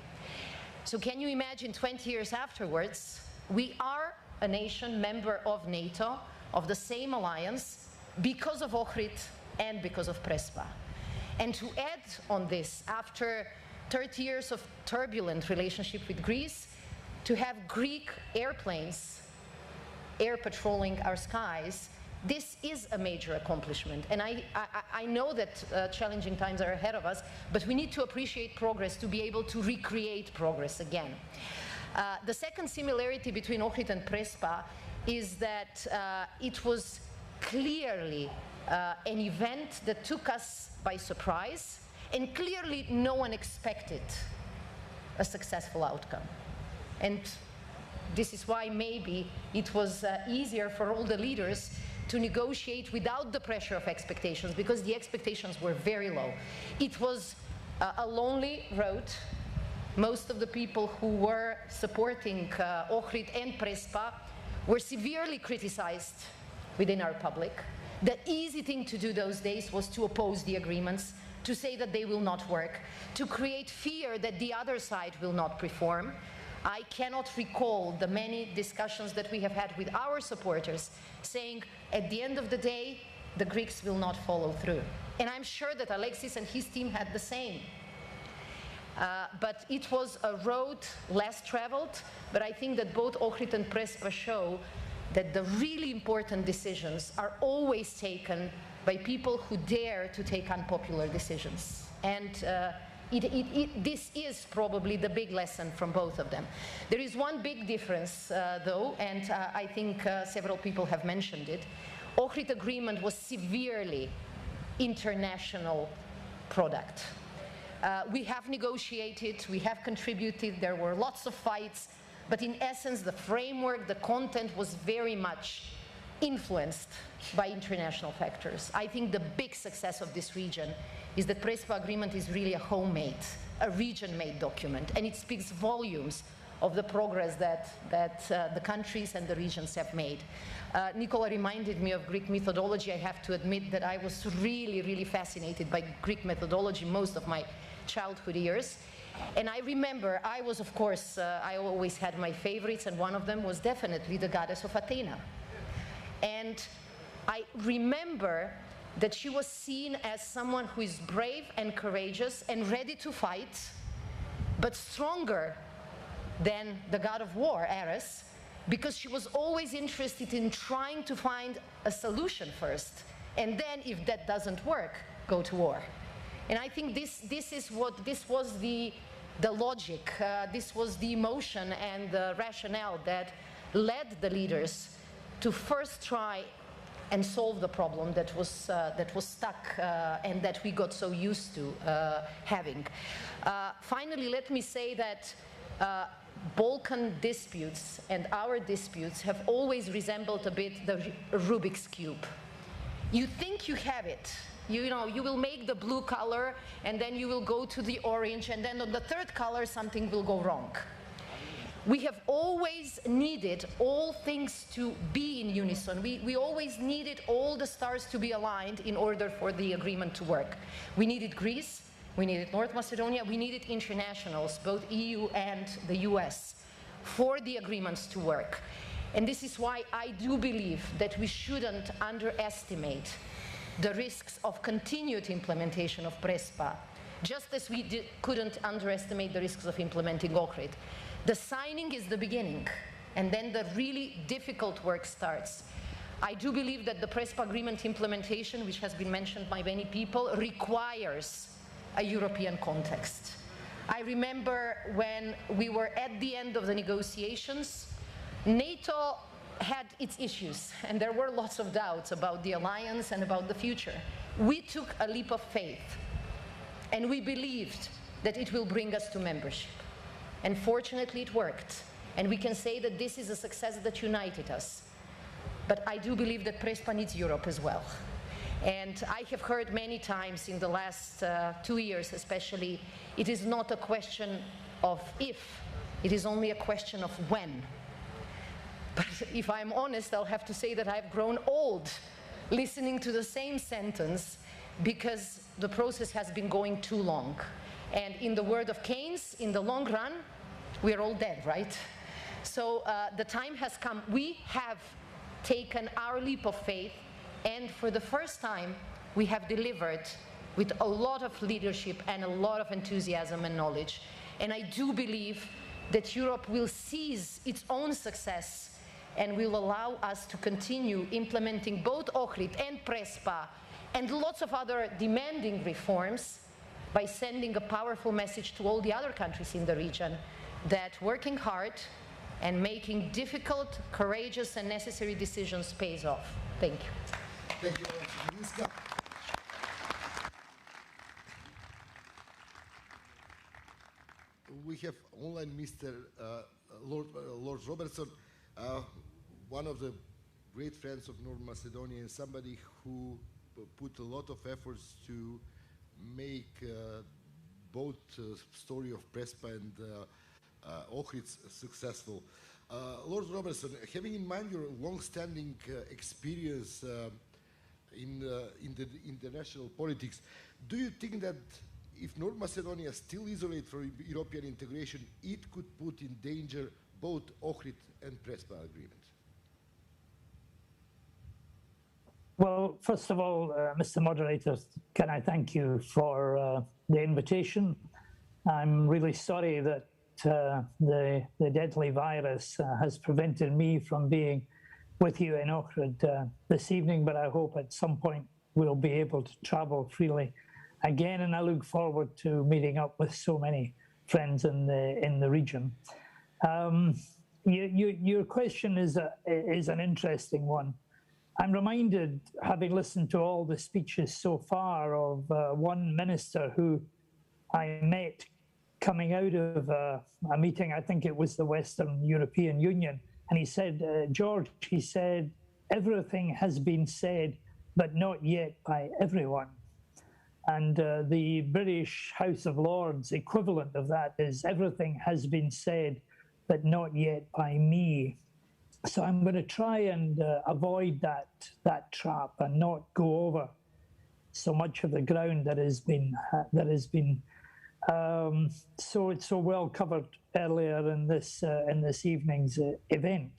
Speaker 14: So can you imagine 20 years afterwards, we are a nation member of NATO, of the same alliance, because of Ohrid and because of Prespa. And to add on this, after 30 years of turbulent relationship with Greece, to have Greek airplanes air patrolling our skies this is a major accomplishment. And I know that challenging times are ahead of us, but we need to appreciate progress to be able to recreate progress again. The second similarity between Ohrid and Prespa is that it was clearly an event that took us by surprise, and clearly no one expected a successful outcome. And this is why maybe it was easier for all the leaders to negotiate without the pressure of expectations, because the expectations were very low. It was a lonely road. Most of the people who were supporting Ohrid and Prespa were severely criticized within our public. The easy thing to do those days was to oppose the agreements, to say that they will not work, to create fear that the other side will not perform. I cannot recall the many discussions that we have had with our supporters saying, at the end of the day, the Greeks will not follow through. And I'm sure that Alexis and his team had the same. But it was a road less traveled, but I think that both Ohrid and Prespa show that the really important decisions are always taken by people who dare to take unpopular decisions. And this is probably the big lesson from both of them. There is one big difference, though, and I think several people have mentioned it. Ohrid Agreement was severely international product. We have negotiated, we have contributed, there were lots of fights, but in essence, the framework, the content was very much influenced by international factors. I think the big success of this region is that Prespa Agreement is really a homemade, a region-made document, and it speaks volumes of the progress that the countries and the regions have made. Nicola reminded me of Greek methodology. I have to admit that I was really, really fascinated by Greek methodology most of my childhood years. And I remember, I was, of course, I always had my favorites, and one of them was definitely the goddess of Athena. And I remember that she was seen as someone who is brave and courageous and ready to fight, but stronger than the god of war, Ares, because she was always interested in trying to find a solution first, and then if that doesn't work, go to war. And I think this was the logic, this was the emotion and the rationale that led the leaders to first try and solve the problem that was stuck and that we got so used to having. Finally, let me say that Balkan disputes and our disputes have always resembled a bit the Rubik's Cube. You think you have it. You know, you will make the blue color, and then you will go to the orange, and then on the third color, something will go wrong. We have always needed all things to be in unison. We always needed all the stars to be aligned in order for the agreement to work. We needed Greece, we needed North Macedonia, we needed internationals, both EU and the US, for the agreements to work. And this is why I do believe that we shouldn't underestimate the risks of continued implementation of Prespa, just as we couldn't underestimate the risks of implementing Ohrid. The signing is the beginning, and then the really difficult work starts. I do believe that the Prespa Agreement implementation, which has been mentioned by many people, requires a European context. I remember when we were at the end of the negotiations, NATO had its issues, and there were lots of doubts about the alliance and about the future. We took a leap of faith, and we believed that it will bring us to membership. And fortunately, it worked. And we can say that this is a success that united us. But I do believe that Prespa needs Europe as well. And I have heard many times in the last 2 years especially, it is not a question of if, it is only a question of when. But if I'm honest, I'll have to say that I've grown old listening to the same sentence because the process has been going too long. And in the word of Keynes, in the long run, we're all dead, right? So the time has come. We have taken our leap of faith, and for the first time, we have delivered with a lot of leadership and a lot of enthusiasm and knowledge. And I do believe that Europe will seize its own success and will allow us to continue implementing both Ohrid and Prespa and lots of other demanding reforms by sending a powerful message to all the other countries in the region that working hard and making difficult, courageous, and necessary decisions pays off. Thank you.
Speaker 1: Thank you very much, Miliska. We have online Mr. Lord Robertson, one of the great friends of North Macedonia and somebody who put a lot of efforts to make both story of Prespa and Ohrid successful. Lord Robertson, having in mind your long-standing experience in the international politics, do you think that if North Macedonia still isolates from European integration, it could put in danger both Ohrid and Prespa agreement?
Speaker 15: Well, first of all, Mr. Moderator, can I thank you for the invitation? I'm really sorry that the deadly virus has prevented me from being with you in Ohrid this evening, but I hope at some point we'll be able to travel freely again, and I look forward to meeting up with so many friends in the region. Your question is an interesting one. I'm reminded, having listened to all the speeches so far, of one minister who I met coming out of a meeting, I think it was the Western European Union, and he said, George, he said, everything has been said, but not yet by everyone. And the British House of Lords equivalent of that is everything has been said, but not yet by me. So I'm going to try and avoid that trap and not go over so much of the ground that has been so well covered earlier in this evening's event.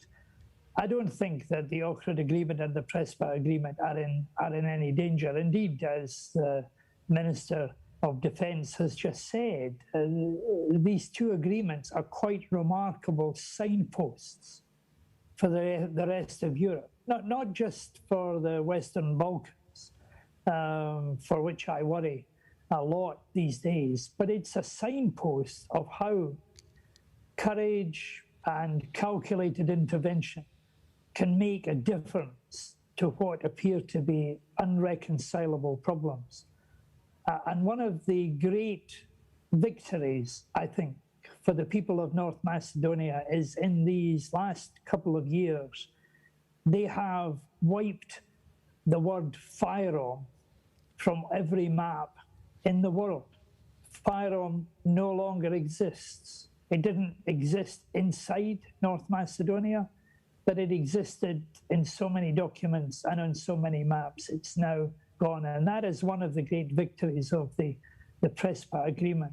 Speaker 15: I don't think that the Ohrid Agreement and the Prespa Agreement are in any danger. Indeed, as the Minister of Defence has just said, these two agreements are quite remarkable signposts for the rest of Europe, not just for the Western Balkans, for which I worry a lot these days, but it's a signpost of how courage and calculated intervention can make a difference to what appear to be unreconcilable problems. And one of the great victories, I think, for the people of North Macedonia is in these last couple of years, they have wiped the word firearm from every map in the world. Firearm no longer exists. It didn't exist inside North Macedonia, but it existed in so many documents and on so many maps. It's now gone. And that is one of the great victories of the Prespa Agreement.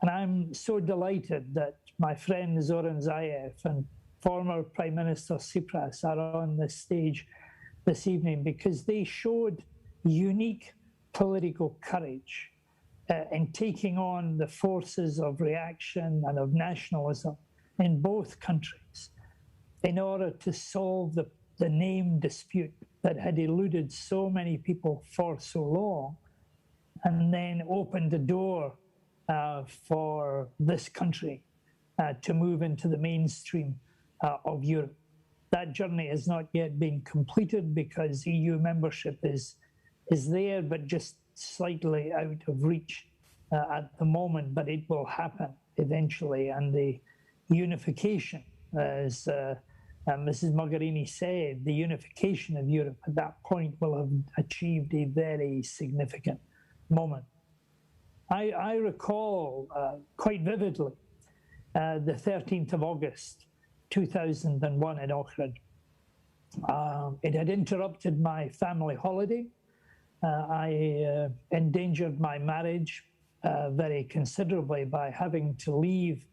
Speaker 15: And I'm so delighted that my friend Zoran Zaev and former Prime Minister Tsipras are on this stage this evening, because they showed unique political courage in taking on the forces of reaction and of nationalism in both countries in order to solve the name dispute that had eluded so many people for so long, and then opened the door for this country to move into the mainstream of Europe. That journey has not yet been completed because EU membership is there, but just slightly out of reach at the moment, but it will happen eventually. And the unification, as Mrs. Mogherini said, the unification of Europe at that point will have achieved a very significant moment. I recall quite vividly the 13th of August, 2001 in Ohrid. It had interrupted my family holiday. I endangered my marriage very considerably by having to leave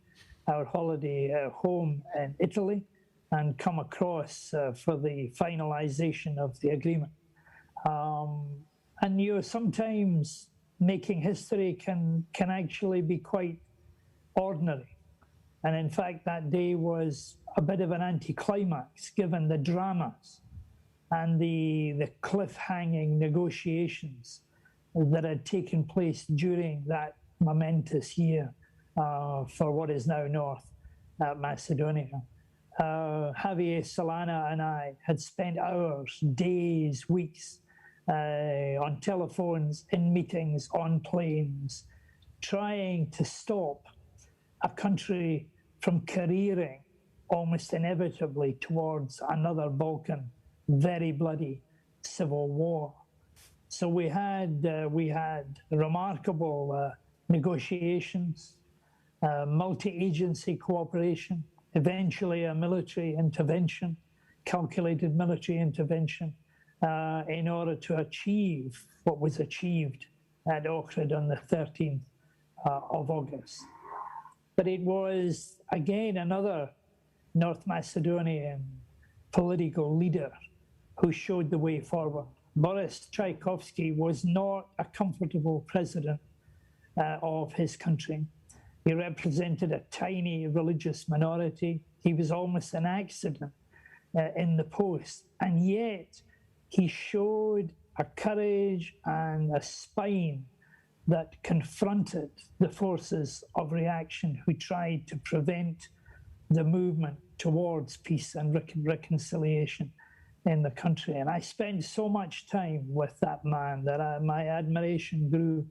Speaker 15: our holiday home in Italy and come across for the finalization of the agreement. And sometimes making history can actually be quite ordinary. And in fact, that day was a bit of an anticlimax given the dramas and the cliff-hanging negotiations that had taken place during that momentous year for what is now North Macedonia. Javier Solana and I had spent hours, days, weeks on telephones, in meetings, on planes, trying to stop a country from careering almost inevitably towards another Balkan, very bloody civil war. So we had remarkable negotiations, multi-agency cooperation, eventually a military intervention, calculated military intervention, in order to achieve what was achieved at Ohrid on the 13th of August. But it was, again, another North Macedonian political leader who showed the way forward. Boris Tchaikovsky was not a comfortable president of his country. He represented a tiny religious minority. He was almost an accident in the post. And yet he showed a courage and a spine that confronted the forces of reaction who tried to prevent the movement towards peace and reconciliation in the country. And I spent so much time with that man that my admiration grew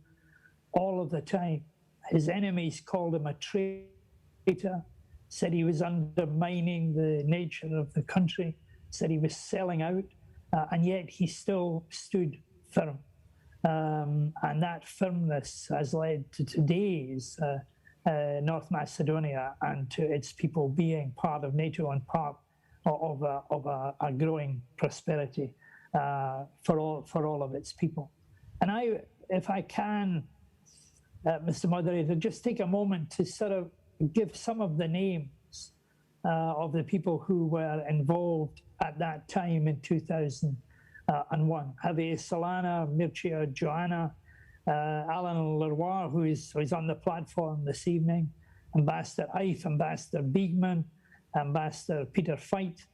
Speaker 15: all of the time. His enemies called him a traitor, said he was undermining the nature of the country, said he was selling out, and yet he still stood firm. And that firmness has led to today's North Macedonia and to its people being part of NATO and part of a growing prosperity for all of its people. And I, if I can, Mr. Moderator, just take a moment to sort of give some of the names of the people who were involved at that time in 2001. Javier Solana, Mircea Joana, Alan Leroy, who is on the platform this evening, Ambassador Ife, Ambassador Biegman, Ambassador Peter Feit,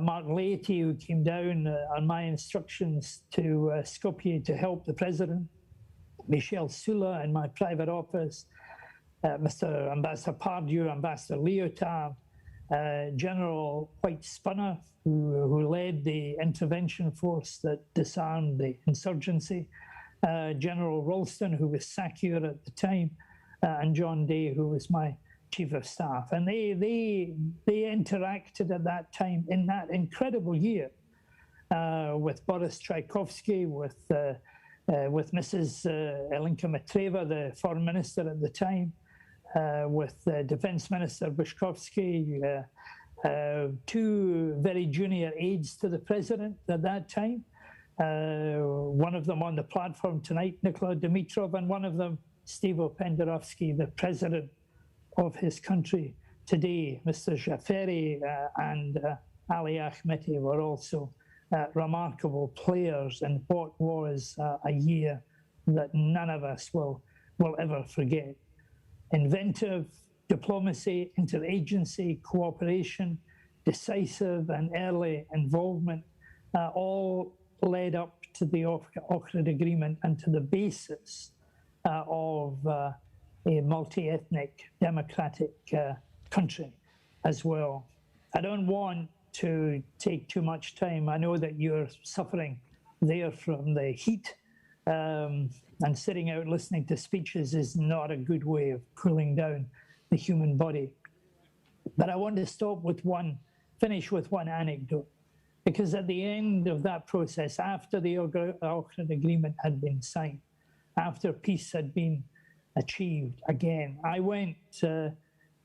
Speaker 15: Mark Leahy, who came down on my instructions to Skopje to help the president, Michel Sula in my private office, Mr. Ambassador Pardieu, Ambassador Leotard, General White Spunner, who led the intervention force that disarmed the insurgency, General Ralston, who was SACEUR at the time, and John Day, who was my chief of staff. And they interacted at that time in that incredible year with Boris Tchaikovsky, with Mrs. Elinka Matreva, the foreign minister at the time, with Defense Minister Bushkovsky, two very junior aides to the president at that time. One of them on the platform tonight, Nikola Dimitrov, and one of them, Stevo Penderovsky, the president of his country today. Mr. Jaferi and Ali Ahmeti were also remarkable players in what was a year that none of us will ever forget. Inventive diplomacy, interagency, cooperation, decisive and early involvement, all led up to the Ohrid Agreement and to the basis of a multi-ethnic democratic country as well. I don't want to take too much time. I know that you're suffering there from the heat, and sitting out listening to speeches is not a good way of cooling down the human body. But I want to finish with one anecdote, because at the end of that process, after the Ohrid Agreement had been signed, after peace had been achieved again, I went to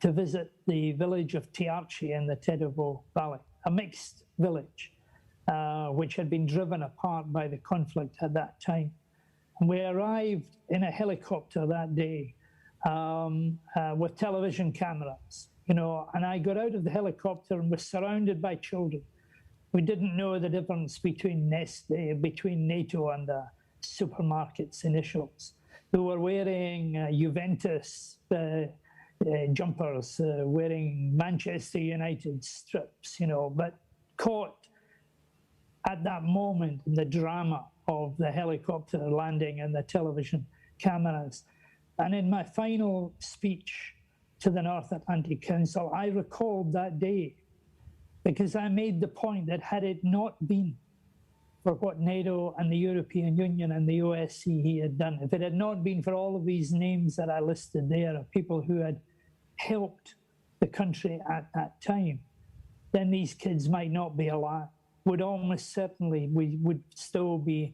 Speaker 15: visit the village of Tiarchi in the Tedovo Valley, a mixed village, which had been driven apart by the conflict at that time. And we arrived in a helicopter that day with television cameras, and I got out of the helicopter and was surrounded by children. We didn't know the difference between NATO and the supermarket's initials, who were wearing Juventus jumpers, wearing Manchester United strips, but caught at that moment in the drama of the helicopter landing and the television cameras. And in my final speech to the North Atlantic Council, I recalled that day because I made the point that had it not been for what NATO and the European Union and the OSCE had done, if it had not been for all of these names that I listed there of people who had helped the country at that time, then these kids might not be alive. Would almost certainly, we would still be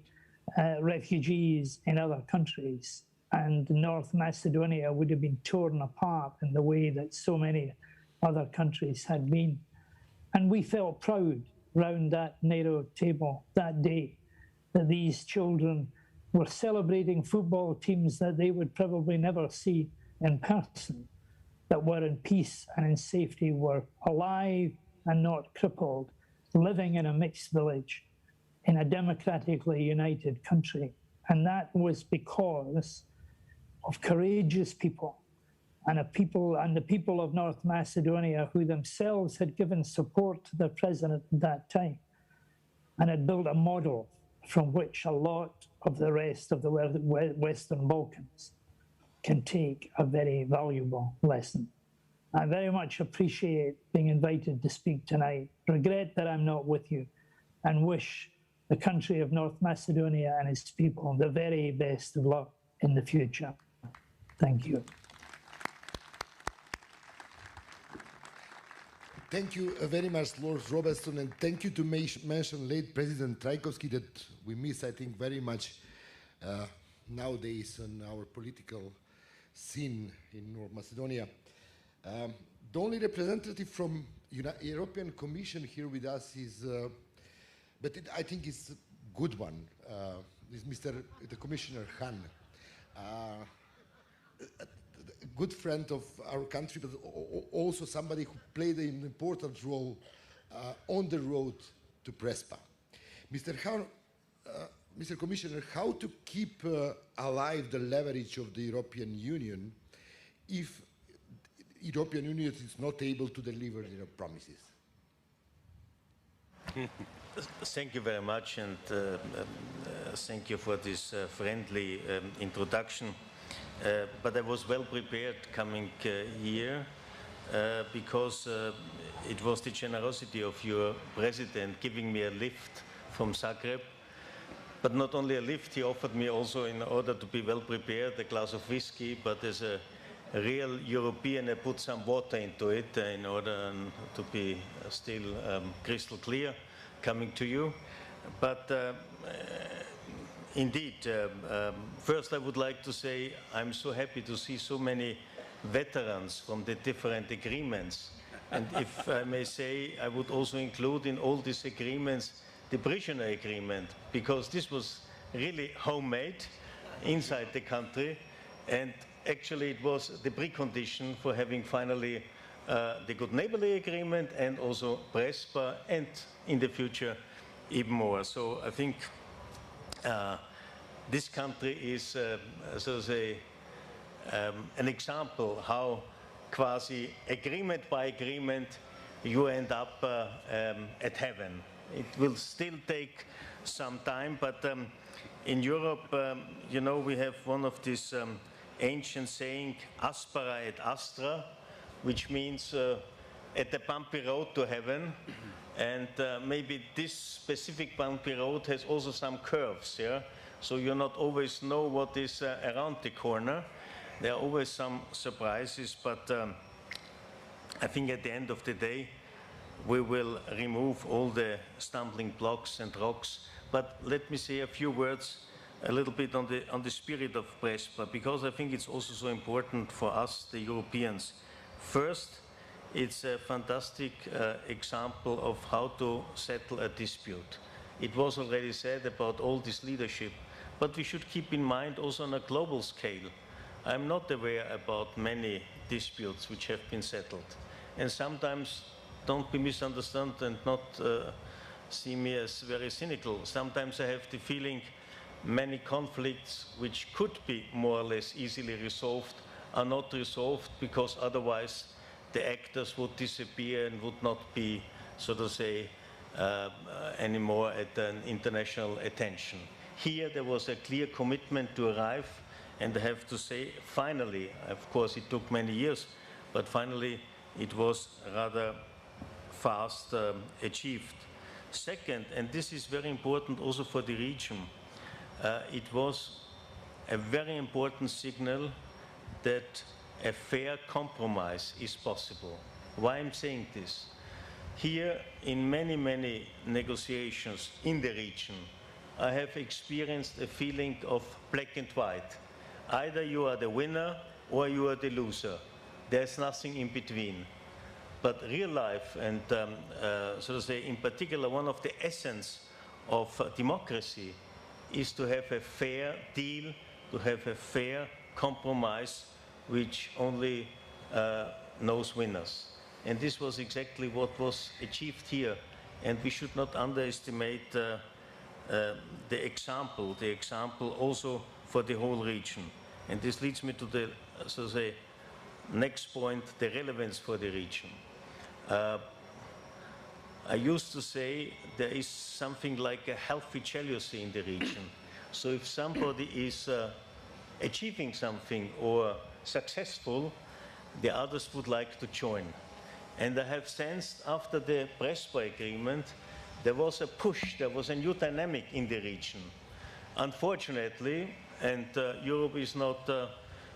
Speaker 15: refugees in other countries. And North Macedonia would have been torn apart in the way that so many other countries had been. And we felt proud round that NATO table that day that these children were celebrating football teams that they would probably never see in person, that were in peace and in safety, were alive and not crippled, living in a mixed village in a democratically united country. And that was because of courageous people and the people of North Macedonia who themselves had given support to the president at that time and had built a model from which a lot of the rest of the Western Balkans can take a very valuable lesson. I very much appreciate being invited to speak tonight, regret that I'm not with you, and wish the country of North Macedonia and its people the very best of luck in the future. Thank you.
Speaker 1: Thank you very much, Lord Robertson, and thank you to mention late President Trajkovski that we miss, I think, very much nowadays on our political scene in North Macedonia. The only representative from European Commission here with us is, I think it's a good one, is the Commissioner Hahn. A good friend of our country, but also somebody who played an important role on the road to Prespa. Mr. Commissioner, how to keep alive the leverage of the European Union if the European Union is not able to deliver their promises?
Speaker 16: Thank you very much, and thank you for this friendly introduction. But I was well prepared coming here because it was the generosity of your president giving me a lift from Zagreb. But not only a lift, he offered me also, in order to be well prepared, a glass of whiskey, but as a real European, I put some water into it in order to be still crystal clear coming to you. But indeed, first I would like to say I'm so happy to see so many veterans from the different agreements. And if I may say, I would also include in all these agreements the prisoner agreement, because this was really homemade inside the country, and actually it was the precondition for having finally the good neighborly agreement and also Prespa, and in the future even more. So I think this country is, so to say, an example how quasi agreement by agreement you end up at heaven. It will still take some time, but in Europe, you know, we have one of these ancient saying, aspera et astra, which means at the bumpy road to heaven. And maybe this specific bumpy road has also some curves, yeah? So you not always know what is around the corner. There are always some surprises, but I think at the end of the day, we will remove all the stumbling blocks and rocks. But let me say a few words a little bit on the spirit of Prespa, because I think it's also so important for us, the Europeans. First, it's a fantastic example of how to settle a dispute. It was already said about all this leadership, but we should keep in mind also on a global scale. I'm not aware about many disputes which have been settled. And sometimes, don't be misunderstood and not see me as very cynical. Sometimes I have the feeling many conflicts which could be more or less easily resolved are not resolved, because otherwise the actors would disappear and would not be, so to say, anymore at an international attention. Here there was a clear commitment to arrive, and I have to say, finally, of course it took many years, but finally it was rather fast achieved. Second, and this is very important also for the region, it was a very important signal that a fair compromise is possible. Why I'm saying this? Here, in many, many negotiations in the region, I have experienced a feeling of black and white. Either you are the winner or you are the loser. There's nothing in between. But real life, and so to say, in particular, one of the essence of democracy is to have a fair deal, to have a fair compromise which only knows winners. And this was exactly what was achieved here. And we should not underestimate the example also for the whole region. And this leads me to the, so to say, next point, the relevance for the region. I used to say there is something like a healthy jealousy in the region. So if somebody is achieving something or successful, the others would like to join. And I have sensed after the Prespa agreement, there was a push, there was a new dynamic in the region. Unfortunately, and Europe is not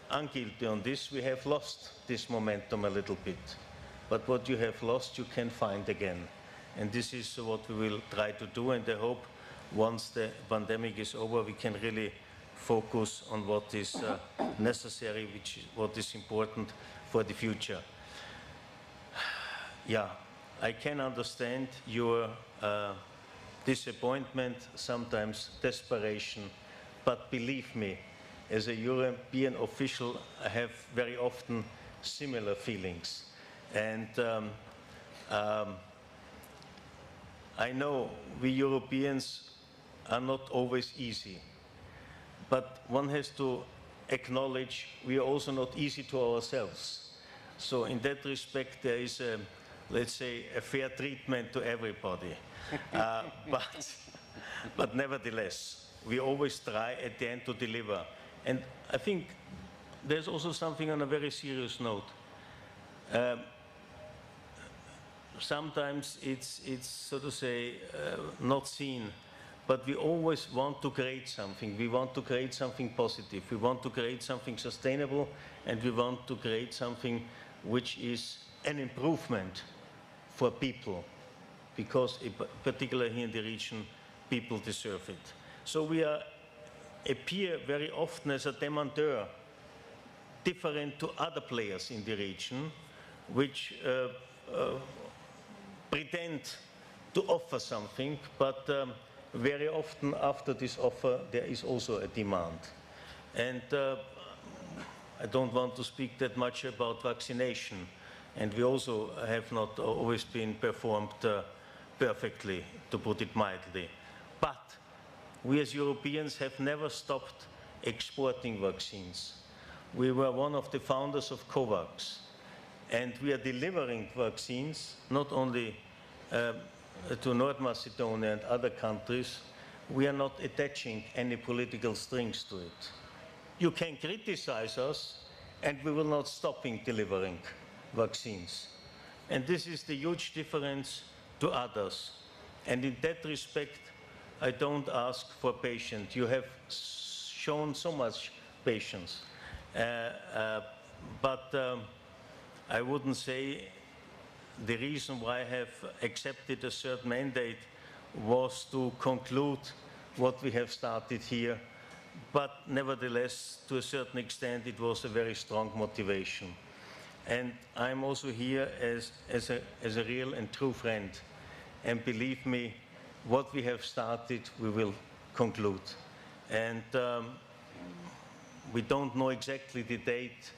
Speaker 16: unguilty on this, we have lost this momentum a little bit. But what you have lost, you can find again. And this is what we will try to do, and I hope once the pandemic is over, we can really focus on what is necessary, what is important for the future. Yeah, I can understand your disappointment, sometimes desperation, but believe me, as a European official, I have very often similar feelings. And I know we Europeans are not always easy, but one has to acknowledge we are also not easy to ourselves. So in that respect, there is a, let's say, a fair treatment to everybody. But nevertheless, we always try at the end to deliver. And I think there's also something on a very serious note. Sometimes it's so to say, not seen, but we always want to create something. We want to create something positive. We want to create something sustainable, and we want to create something which is an improvement for people, because particularly here in the region, people deserve it. So we appear very often as a demandeur, different to other players in the region, which pretend to offer something, but very often after this offer there is also a demand. And I don't want to speak that much about vaccination, and we also have not always been performed perfectly, to put it mildly. But we as Europeans have never stopped exporting vaccines. We were one of the founders of COVAX, and we are delivering vaccines not only to North Macedonia and other countries. We are not attaching any political strings to it. You can criticize us, and we will not stop delivering vaccines. And this is the huge difference to others. And in that respect, I don't ask for patience. You have shown so much patience. But I wouldn't say the reason why I have accepted a certain mandate was to conclude what we have started here. But nevertheless, to a certain extent, it was a very strong motivation. And I'm also here as a real and true friend. And believe me, what we have started, we will conclude. And we don't know exactly the date,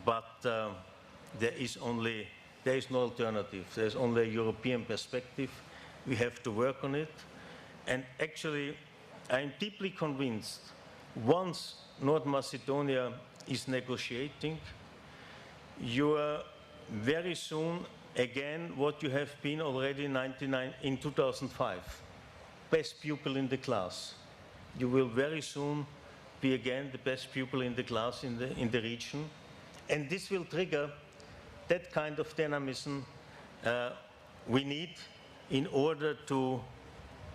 Speaker 16: but there is no alternative. There's only a European perspective. We have to work on it. And actually, I'm deeply convinced once North Macedonia is negotiating. You are very soon again what you have been already in 2005, best pupil in the class. You will very soon be again the best pupil in the class in the region, and this will trigger that kind of dynamism we need in order to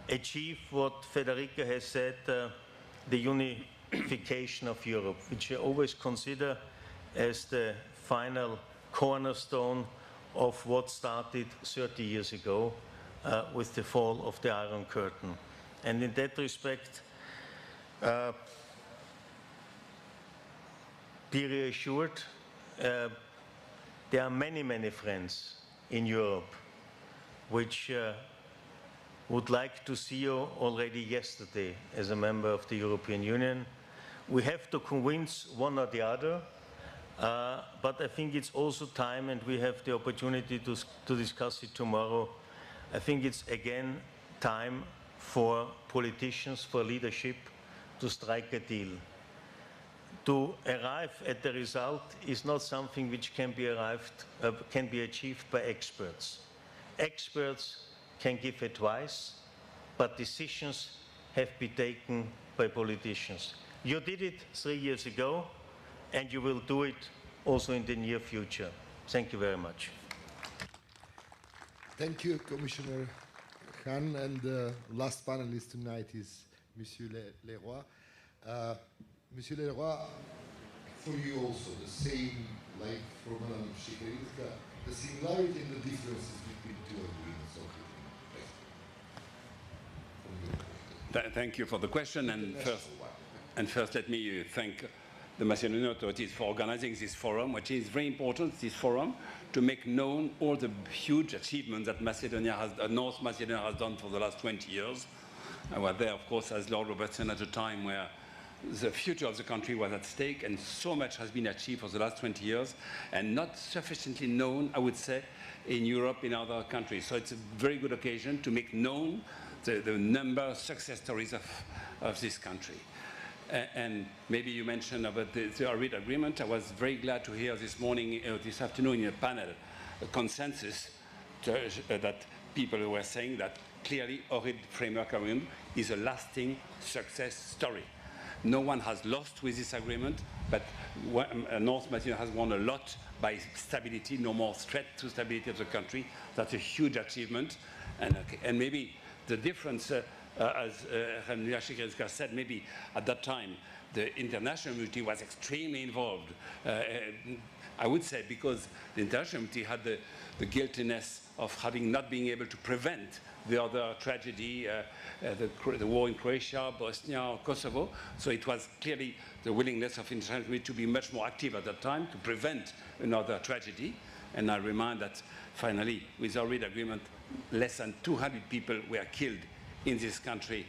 Speaker 16: achieve what Federica has said, the unification of Europe, which I always consider as the final cornerstone of what started 30 years ago with the fall of the Iron Curtain. And in that respect, be reassured, there are many, many friends in Europe which would like to see you already yesterday as a member of the European Union. We have to convince one or the other, but I think it's also time, and we have the opportunity to discuss it tomorrow. I think it's again time for politicians, for leadership, to strike a deal. To arrive at the result is not something which can be achieved by experts. Experts can give advice, but decisions have been taken by politicians. You did it 3 years ago, and you will do it also in the near future. Thank you very much.
Speaker 1: Thank you, Commissioner Hahn. And the last panelist tonight is Monsieur Leroy. Monsieur Leroy, for you also, the same like for Madame Shikerinska, the similarity and the differences between two agreements.
Speaker 17: Thank you for the question. And first let me thank the Macedonian authorities for organizing this forum, which is very important, this forum, to make known all the huge achievements that North Macedonia has done for the last 20 years. I was there, of course, as Lord Robertson at a time where the future of the country was at stake, and so much has been achieved for the last 20 years, and not sufficiently known, I would say, in Europe, in other countries. So it's a very good occasion to make known the number of success stories of this country. And maybe you mentioned about the Ohrid agreement. I was very glad to hear this morning, this afternoon in a panel, a consensus that people were saying that clearly Ohrid Framework Agreement is a lasting success story. No one has lost with this agreement, but North Macedonia has won a lot by stability, no more threat to stability of the country. That's a huge achievement. And maybe the difference, as Shikerinska said, maybe at that time, the international community was extremely involved. I would say because the international community had the guiltiness of not being able to prevent the other tragedy, the war in Croatia, Bosnia, Kosovo. So it was clearly the willingness of international community to be much more active at that time to prevent another tragedy. And I remind that finally, with the Ohrid agreement, less than 200 people were killed in this country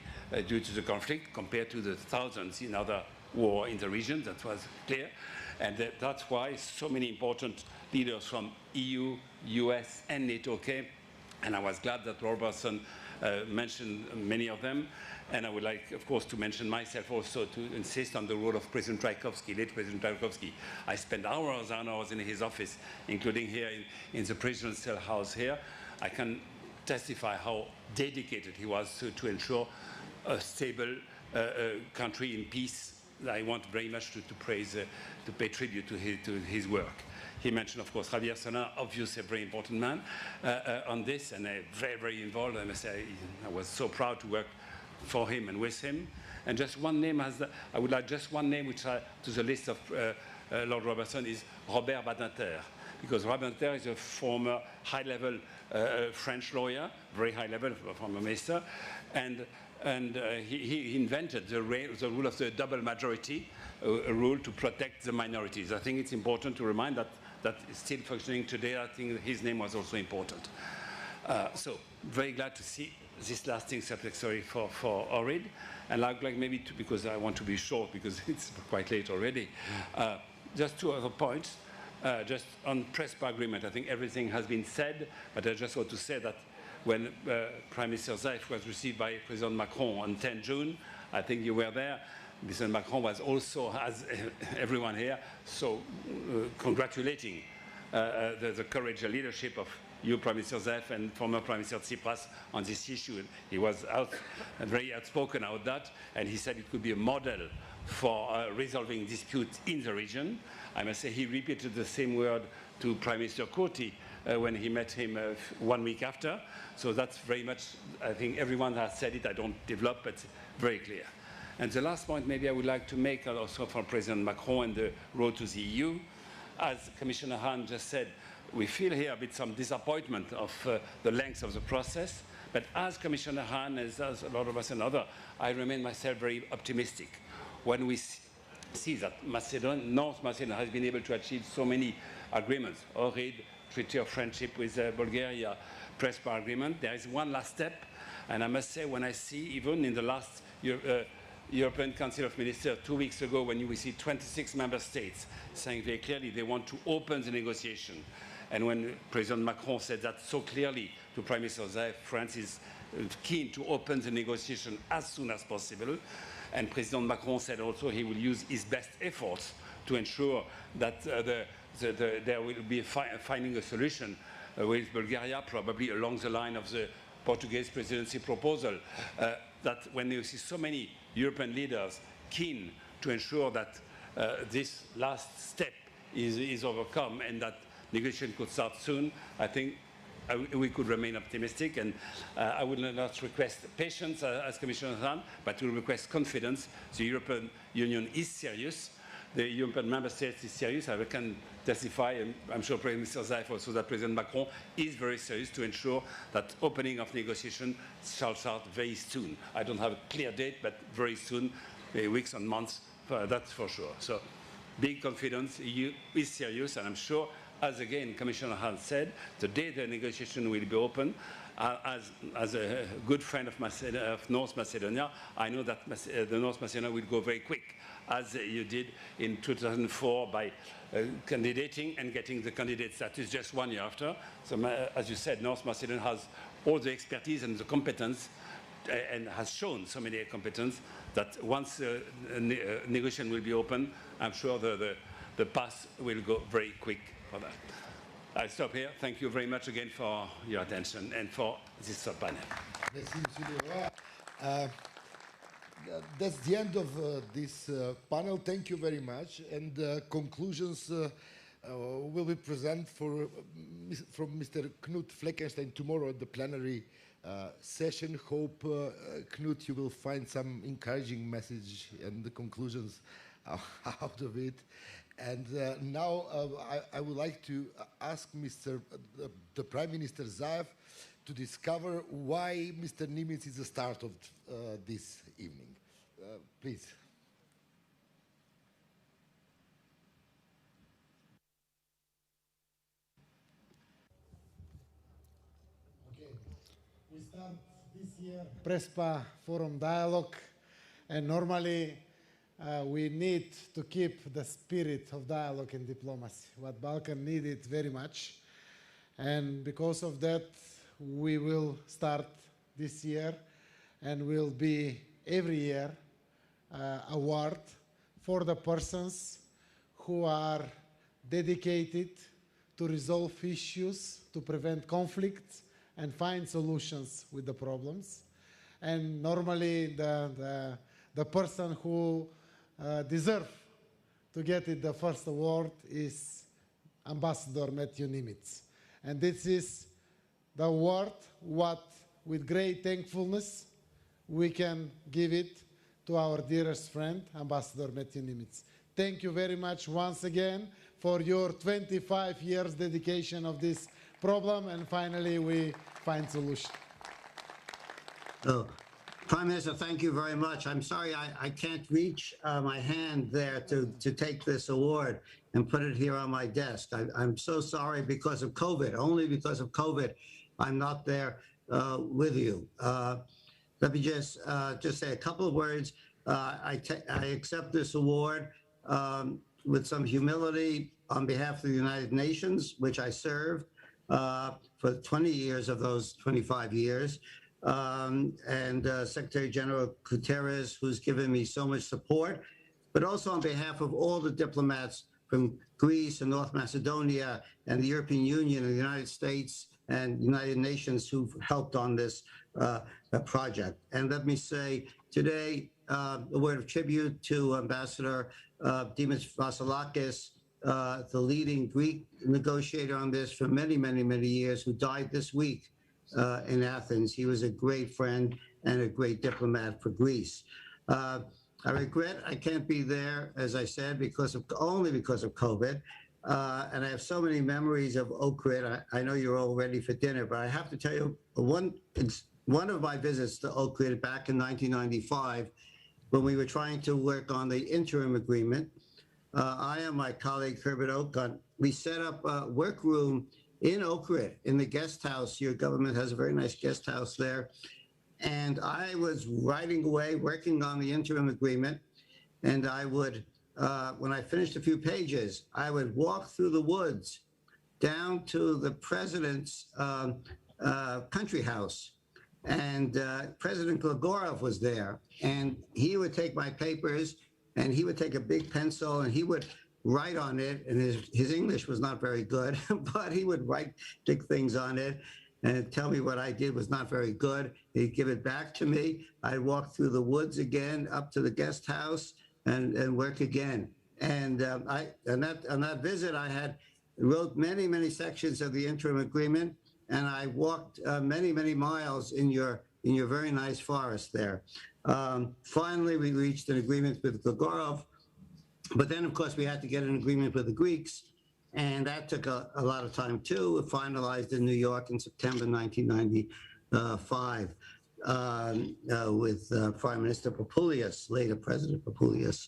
Speaker 17: due to the conflict, compared to the thousands in other war in the region. That was clear. And that's why so many important leaders from EU, US, and NATO came. And I was glad that Robertson mentioned many of them. And I would like, of course, to mention myself also, to insist on the role of President Trajkovski, late President Trajkovski. I spent hours and hours in his office, including here in the presidential house here. I can testify how dedicated he was to ensure a stable country in peace. I want very much to praise, to pay tribute to his work. He mentioned, of course, Javier Solana, obviously a very important man on this, and very, very involved. I must say, I was so proud to work for him and with him. And just one name, I would like just one name which to the list of Lord Robertson is Robert Badinter, because Robert Badinter is a former high-level French lawyer, very high level, former minister, and he invented the rule of the double majority, a rule to protect the minorities. I think it's important to remind that is still functioning today. I think his name was also important. So very glad to see this lasting success story for Ohrid. And I'd like maybe to, because I want to be short because it's quite late already, just two other points. Just on Prespa agreement, I think everything has been said, but I just want to say that when Prime Minister Zaev was received by President Macron on 10 June, I think you were there, President Macron was also, as everyone here, so congratulating the courage and leadership of you, Prime Minister Zaev, and former Prime Minister Tsipras on this issue. He was very outspoken about that, and he said it could be a model for resolving disputes in the region. I must say he repeated the same word to Prime Minister Kurti when he met him 1 week after. So that's very much, I think everyone has said it, I don't develop, but it's very clear. And the last point maybe I would like to make also for President Macron and the road to the EU. As Commissioner Hahn just said, we feel here a bit some disappointment of the length of the process. But as Commissioner Hahn, as a lot of us and others, I remain myself very optimistic. When we see that North Macedonia has been able to achieve so many agreements, Ohrid, Treaty of Friendship with Bulgaria, Prespa agreement, there is one last step. And I must say, when I see, even in the last European Council of Ministers 2 weeks ago, when we see 26 member states saying very clearly they want to open the negotiation, and when President Macron said that so clearly to Prime Minister Zaev, France is keen to open the negotiation as soon as possible, and President Macron said also he will use his best efforts to ensure that there will be finding a solution with Bulgaria, probably along the line of the Portuguese presidency proposal, that when you see so many European leaders keen to ensure that this last step is overcome and that negotiation could start soon, I think we could remain optimistic. And I would not request patience as Commissioner Hahn, but will request confidence. The European Union is serious. The European member states is serious. I can testify, and I'm sure Prime Minister Zaev also, that President Macron is very serious to ensure that opening of negotiation shall start very soon. I don't have a clear date, but very soon, weeks and months, that's for sure. So big confidence, EU is serious, and I'm sure, as again Commissioner Hahn said, the day the negotiation will be open, as a good friend of North Macedonia, I know that the North Macedonia will go very quick, as you did in 2004 by candidating and getting the candidate status just 1 year after. So as you said, North Macedonia has all the expertise and the competence and has shown so many competence that once negotiation will be open, I'm sure the path will go very quick for that. I'll stop here. Thank you very much again for your attention and for this panel.
Speaker 1: Merci, Monsieur Leroy. That's the end of this panel. Thank you very much. And conclusions will be presented from Mr. Knut Fleckenstein tomorrow at the plenary session. Hope, Knut, you will find some encouraging message and the conclusions out of it. And now I would like to ask the Prime Minister Zaev to discover why Mr. Nimitz is the start of this evening. Please.
Speaker 18: Okay. We start this year Prespa Forum Dialogue, and normally we need to keep the spirit of dialogue and diplomacy, what Balkan needed very much. And because of that, we will start this year and will be every year award for the persons who are dedicated to resolve issues, to prevent conflicts and find solutions with the problems. And normally the person who deserve to get it the first award is Ambassador Matthew Nimitz. And this is the award what with great thankfulness we can give it to our dearest friend, Ambassador Matthew Nimitz. Thank you very much once again for your 25 years dedication of this problem, and finally we find solution.
Speaker 6: Oh. Prime Minister, thank you very much. I'm sorry I can't reach my hand there to take this award and put it here on my desk. I'm so sorry because of COVID. Only because of COVID, I'm not there with you. Let me just say a couple of words. I accept this award with some humility on behalf of the United Nations, which I served for 20 years of those 25 years. and Secretary General Guterres, who's given me so much support, but also on behalf of all the diplomats from Greece and North Macedonia and the European Union and the United States and United Nations who've helped on this project. And let me say today, a word of tribute to Ambassador Dimitris Vasilakis, the leading Greek negotiator on this for many, many, many years, who died this week in Athens. He was a great friend and a great diplomat for Greece. I regret I can't be there, as I said, only because of COVID. And I have so many memories of Ohrid. I know you're all ready for dinner, but I have to tell you, one of my visits to Ohrid back in 1995, when we were trying to work on the interim agreement, I and my colleague Herbert Okun, we set up a workroom in Ohrid, in the guest house. Your government has a very nice guest house there. And I was writing away, working on the interim agreement. And I would, when I finished a few pages, I would walk through the woods down to the president's country house. And President Glagorov was there. And he would take my papers and he would take a big pencil and he would write on it. And his English was not very good, but he would write big things on it and tell me what I did was not very good. He'd give it back to me. I'd walk through the woods again, up to the guest house, and work again. And on that visit, I wrote many, many sections of the interim agreement, and I walked many, many miles in your very nice forest there. Finally, we reached an agreement with Glagorov, but then, of course, we had to get an agreement with the Greeks. And that took a lot of time, too. It finalized in New York in September 1995 with Prime Minister Papoulias, later President Papoulias.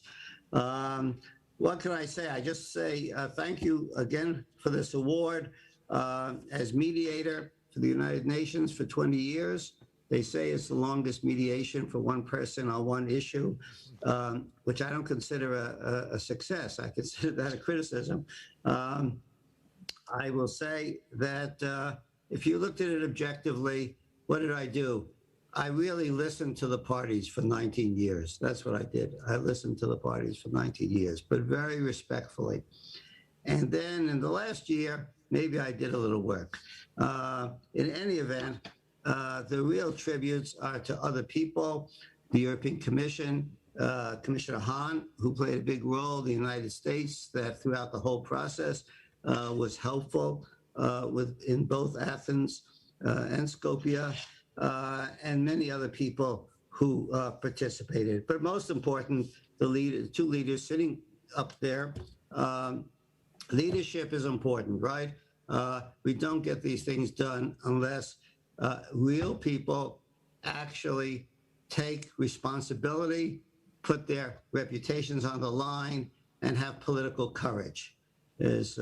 Speaker 6: What can I say? I just say thank you again for this award. As mediator for the United Nations for 20 years, they say it's the longest mediation for one person on one issue, which I don't consider a success. I consider that a criticism. I will say that if you looked at it objectively, what did I do? I really listened to the parties for 19 years. That's what I did. I listened to the parties for 19 years, but very respectfully. And then in the last year, maybe I did a little work. In any event, the real tributes are to other people, the European Commission, Commissioner Hahn, who played a big role, the United States, that throughout the whole process was helpful in both Athens and Skopje, and many other people who participated. But most important, the two leaders sitting up there. Leadership is important, right? We don't get these things done unless real people actually take responsibility, put their reputations on the line, and have political courage. As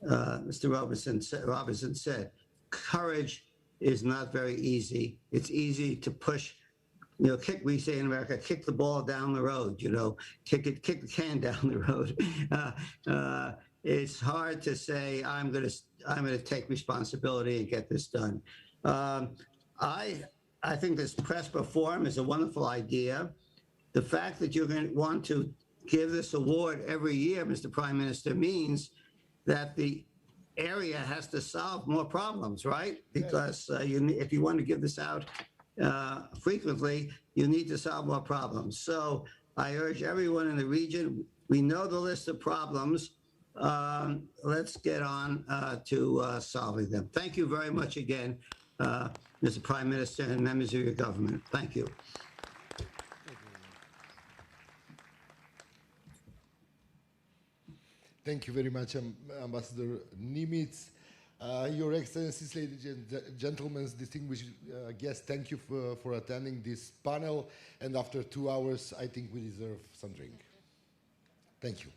Speaker 6: Mr. Robinson said, courage is not very easy. It's easy to push, we say in America, kick the ball down the road, kick the can down the road. It's hard to say, I'm going to take responsibility and get this done. I think this Prespa Forum is a wonderful idea. The fact that you're going to want to give this award every year, Mr. Prime Minister, means that the area has to solve more problems, right? Because if you want to give this out frequently, you need to solve more problems. So I urge everyone in the region, we know the list of problems. Let's get on to solving them. Thank you very much again, Mr. Prime Minister and members of your government. Thank you.
Speaker 1: Thank you very much, Ambassador Nimitz. Your Excellencies, ladies and gentlemen, distinguished guests, thank you for attending this panel. And after 2 hours, I think we deserve some drink. Thank you.